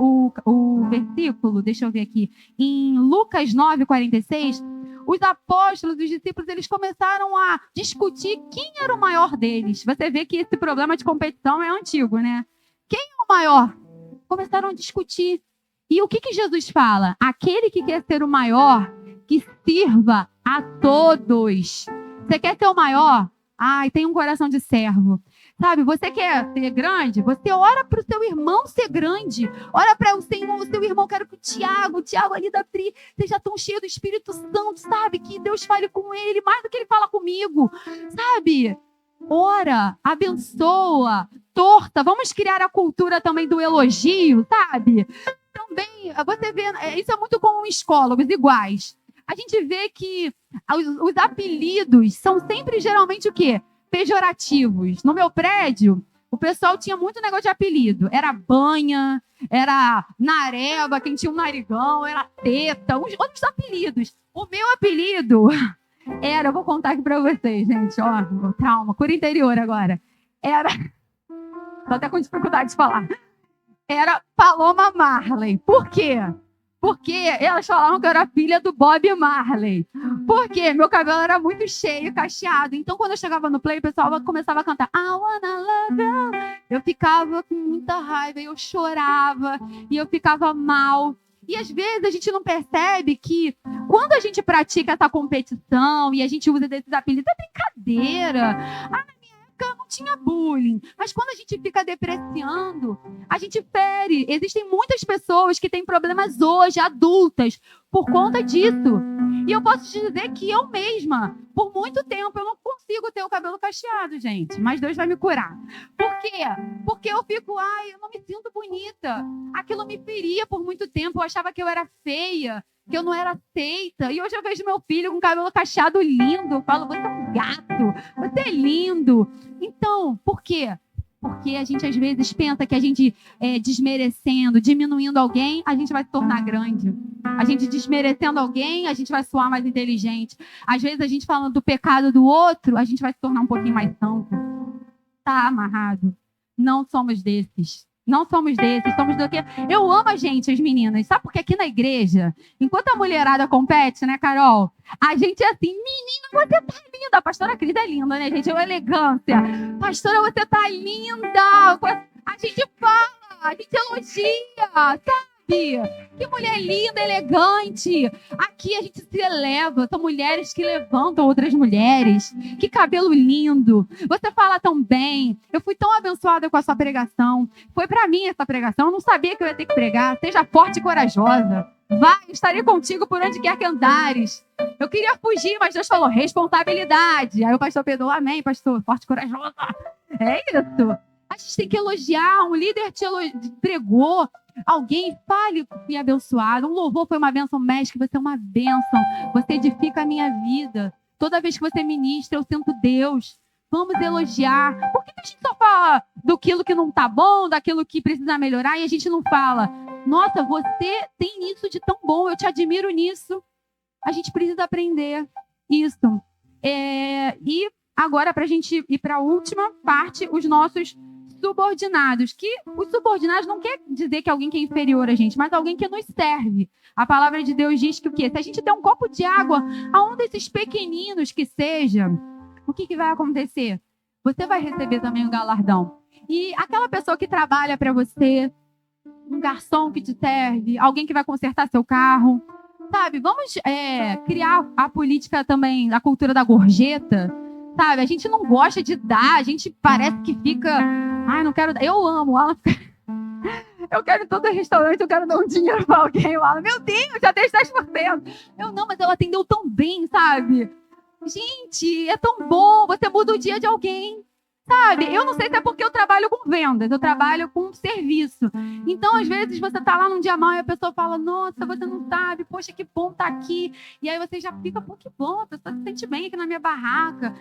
o versículo, deixa eu ver aqui. Em Lucas 9:46, os apóstolos, os discípulos, eles começaram a discutir quem era o maior deles. Você vê que esse problema de competição é antigo, né? Quem é o maior? Começaram a discutir. E o que Jesus fala? Aquele que quer ser o maior, que sirva a todos. Você quer ser o maior? Tem um coração de servo. Sabe, você quer ser grande? Você ora para o seu irmão ser grande. Ora para o seu irmão. Quero que o Tiago ali da Pri, seja tão cheio do Espírito Santo, sabe? Que Deus fale com ele mais do que ele fala comigo. Sabe? Ora, abençoa, torta. Vamos criar a cultura também do elogio, sabe? Também, você vê, isso é muito comum em escola, os iguais. A gente vê que os apelidos são sempre, geralmente, o quê? Pejorativos. No meu prédio, o pessoal tinha muito negócio de apelido. Era banha, era nareba, quem tinha um narigão, era teta, outros apelidos. O meu apelido era, eu vou contar aqui pra vocês, gente, ó, trauma, cura interior agora. Tô até com dificuldade de falar. Era Paloma Marley. Por quê? Porque elas falavam que eu era filha do Bob Marley. Porque meu cabelo era muito cheio, cacheado. Então, quando eu chegava no play, o pessoal começava a cantar I wanna love you. Eu ficava com muita raiva, eu chorava, e eu ficava mal. E às vezes a gente não percebe que quando a gente pratica essa competição e a gente usa desses apelidos, é brincadeira. Na minha época não tinha bullying. Mas quando a gente fica depreciando, a gente fere. Existem muitas pessoas que têm problemas hoje, adultas, por conta disso. E eu posso te dizer que eu mesma, por muito tempo, eu não consigo ter o cabelo cacheado, gente. Mas Deus vai me curar. Por quê? Porque eu fico, eu não me sinto bonita. Aquilo me feria por muito tempo. Eu achava que eu era feia, que eu não era aceita. E hoje eu vejo meu filho com cabelo cacheado lindo. Eu falo, você é um gato, você é lindo. Então, por quê? Porque a gente às vezes pensa que a gente desmerecendo, diminuindo alguém, a gente vai se tornar grande. A gente desmerecendo alguém, a gente vai soar mais inteligente. Às vezes a gente falando do pecado do outro, a gente vai se tornar um pouquinho mais santo. Tá amarrado. Não somos desses. Não somos desses, somos do quê? Eu amo a gente, as meninas. Sabe por que aqui na igreja, enquanto a mulherada compete, né, Carol? A gente é assim, menina, você tá linda. A pastora Cris é linda, né, gente? É uma elegância. Pastora, você tá linda. A gente fala, a gente elogia, sabe? Que mulher linda, elegante. Aqui a gente se eleva. São mulheres que levantam outras mulheres. Que cabelo lindo. Você fala tão bem. Eu fui tão abençoada com a sua pregação. Foi para mim essa pregação. Eu não sabia que eu ia ter que pregar. Seja forte e corajosa. Vai, estarei contigo por onde quer que andares. Eu queria fugir, mas Deus falou, responsabilidade. Aí o pastor Pedro, amém, pastor, forte e corajosa. É isso. A gente tem que elogiar. Um líder te pregou. Alguém fale e abençoado. Um louvor foi uma bênção, mestre. Você é uma bênção. Você edifica a minha vida. Toda vez que você ministra, eu sinto Deus. Vamos elogiar. Por que a gente só fala daquilo que não tá bom, daquilo que precisa melhorar, e a gente não fala, nossa, você tem isso de tão bom, eu te admiro nisso. A gente precisa aprender isso. E agora, para a gente ir para a última parte, os nossos subordinados, que os subordinados não quer dizer que alguém que é inferior a gente, mas alguém que nos serve. A palavra de Deus diz que o quê? Se a gente der um copo de água a um desses pequeninos que seja, o que vai acontecer? Você vai receber também um galardão. E aquela pessoa que trabalha para você, um garçom que te serve, alguém que vai consertar seu carro, sabe? Vamos criar a política também, a cultura da gorjeta. Sabe, a gente não gosta de dar, a gente parece que fica... Ai, não quero dar. Eu amo. Eu quero ir em todo restaurante, eu quero dar um dinheiro pra alguém. Meu Deus, já dei 10%. Eu não, mas ela atendeu tão bem, sabe? Gente, é tão bom. Você muda o dia de alguém. Sabe? Eu não sei se é porque eu trabalho com vendas, eu trabalho com serviço. Então, às vezes, você tá lá num dia mal e a pessoa fala, nossa, você não sabe, poxa, que bom tá aqui. E aí você já fica, pô, que bom, a pessoa se sente bem aqui na minha barraca.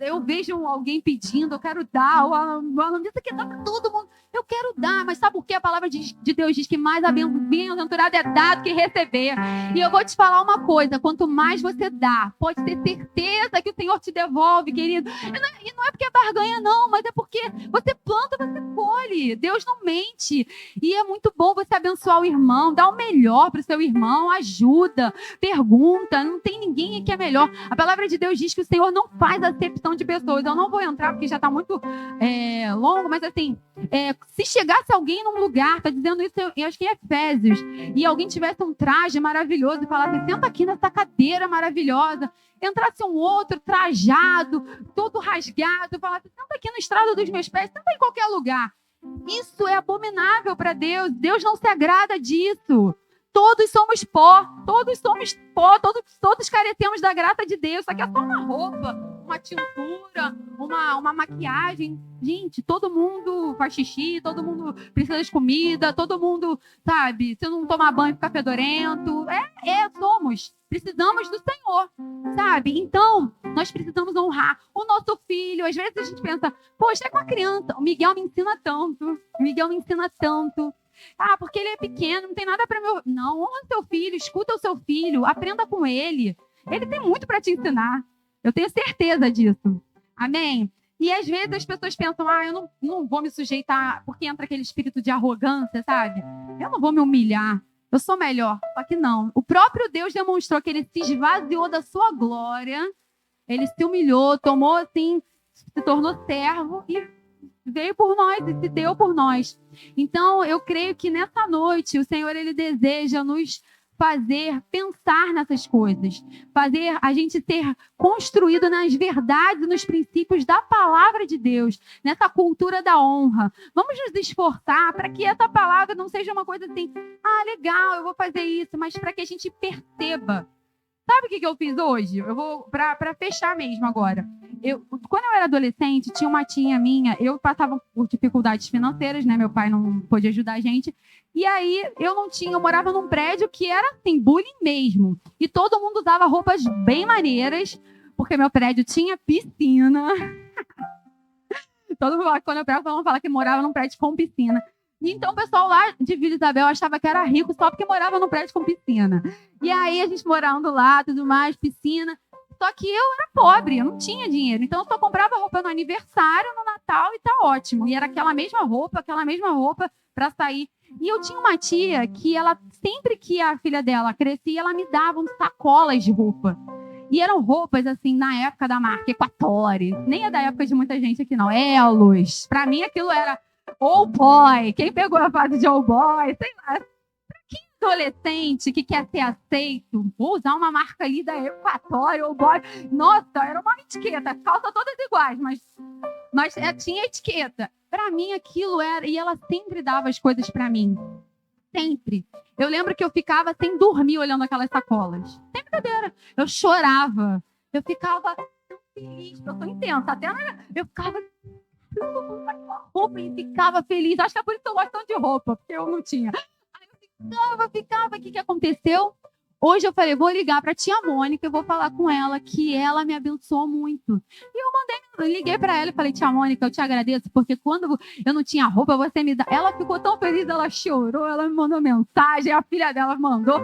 Eu vejo alguém pedindo, eu quero dar, ou ela diz que dá pra todo mundo. Eu quero dar, mas sabe por quê? A palavra de Deus diz que mais bem-aventurado é dado que receber. E eu vou te falar uma coisa, quanto mais você dá, pode ter certeza que o Senhor te devolve, querido. E não é porque é barganha, não, mas é porque você planta, você colhe. Deus não mente. E é muito bom você abençoar o irmão, dar o melhor para o seu irmão, ajuda, pergunta, não tem ninguém que é melhor. A palavra de Deus diz que o Senhor não faz acepção de pessoas. Eu não vou entrar porque já está muito longo, mas assim, se chegasse alguém num lugar, tá dizendo isso, eu acho que em Efésios, e alguém tivesse um traje maravilhoso e falasse, senta aqui nessa cadeira maravilhosa, entrasse um outro trajado, todo rasgado, falasse, senta aqui no estrado dos meus pés, senta em qualquer lugar. Isso é abominável para Deus. Deus não se agrada disso. Todos somos pó, todos carecemos da graça de Deus. Isso aqui é só uma roupa, uma tintura, uma maquiagem. Gente, todo mundo faz xixi, todo mundo precisa de comida, todo mundo, sabe, se não tomar banho fica fedorento. Somos. Precisamos do Senhor, sabe? Então, nós precisamos honrar o nosso filho. Às vezes a gente pensa, poxa, é com a criança. O Miguel me ensina tanto. Ah, porque ele é pequeno, não tem nada para meu... Não, honra seu filho, escuta o seu filho, aprenda com ele. Ele tem muito para te ensinar. Eu tenho certeza disso. Amém? E às vezes as pessoas pensam, eu não vou me sujeitar, porque entra aquele espírito de arrogância, sabe? Eu não vou me humilhar, eu sou melhor. Só que não. O próprio Deus demonstrou que ele se esvaziou da sua glória, ele se humilhou, tomou assim, se tornou servo e veio por nós e se deu por nós. Então, eu creio que nessa noite o Senhor, ele deseja nos fazer pensar nessas coisas, fazer a gente ser construído nas verdades e nos princípios da palavra de Deus, nessa cultura da honra. Vamos nos esforçar para que essa palavra não seja uma coisa assim, legal, eu vou fazer isso, mas para que a gente perceba. Sabe o que eu fiz hoje? Eu vou para fechar mesmo agora. Quando eu era adolescente, tinha uma tia minha, eu passava por dificuldades financeiras, né? Meu pai não pôde ajudar a gente. E aí, eu morava num prédio que era assim, bullying mesmo. E todo mundo usava roupas bem maneiras, porque meu prédio tinha piscina. Todo mundo, quando eu pego, vão falar que morava num prédio com piscina. E então o pessoal lá de Vila Isabel achava que era rico só porque morava num prédio com piscina. E aí a gente morando lá, tudo mais, piscina. Só que eu era pobre, eu não tinha dinheiro. Então eu só comprava roupa no aniversário, no Natal e tá ótimo. E era aquela mesma roupa para sair. E eu tinha uma tia que ela, sempre que a filha dela crescia, ela me dava uns sacolas de roupa. E eram roupas, assim, na época da marca Equatori. Nem é da época de muita gente aqui, não. Elos. Pra mim aquilo era All Boy. Quem pegou a fase de All Boy? Sei lá. Pra adolescente que quer ser aceito, vou usar uma marca ali da Equatorial ou Boy. Nossa, era uma etiqueta, calça todas iguais, mas tinha etiqueta. Para mim aquilo era, e ela sempre dava as coisas para mim. Sempre. Eu lembro que eu ficava sem dormir olhando aquelas sacolas. Sem brincadeira. Eu chorava. Eu ficava tão feliz, eu sou intensa. Até eu ficava roupa e ficava feliz. Acho que é por isso que eu gosto tanto de roupa, porque eu não tinha. Aí eu ficava. O que aconteceu? Hoje eu falei, vou ligar para a tia Mônica e vou falar com ela que ela me abençoou muito. E eu liguei para ela e falei, tia Mônica, eu te agradeço, porque quando eu não tinha roupa, você me dá. Ela ficou tão feliz, ela chorou, ela me mandou mensagem, a filha dela mandou.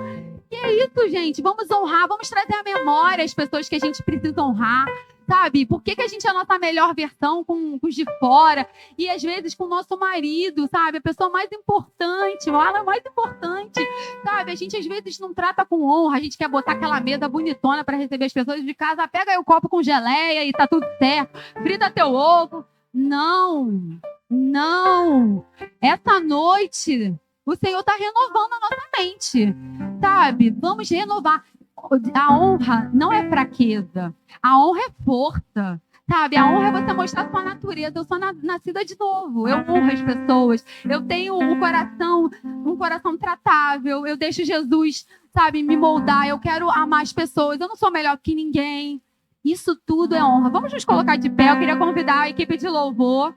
E é isso, gente, vamos honrar, vamos trazer à memória as pessoas que a gente precisa honrar. Sabe, por que a gente é a nossa melhor versão com os de fora? E às vezes com o nosso marido, sabe? A pessoa mais importante, ela é mais importante, sabe? A gente às vezes não trata com honra, a gente quer botar aquela mesa bonitona para receber as pessoas de casa, pega aí o copo com geleia e tá tudo certo, frita teu ovo. Não, não. Essa noite o Senhor está renovando a nossa mente, sabe? Vamos renovar. A honra não é fraqueza. A honra é força, sabe? A honra é você mostrar a sua natureza. Eu sou nascida de novo. Eu honro as pessoas. Eu tenho um coração tratável. Eu deixo Jesus, sabe, me moldar. Eu quero amar as pessoas. Eu não sou melhor que ninguém. Isso tudo é honra. Vamos nos colocar de pé. Eu queria convidar a equipe de louvor.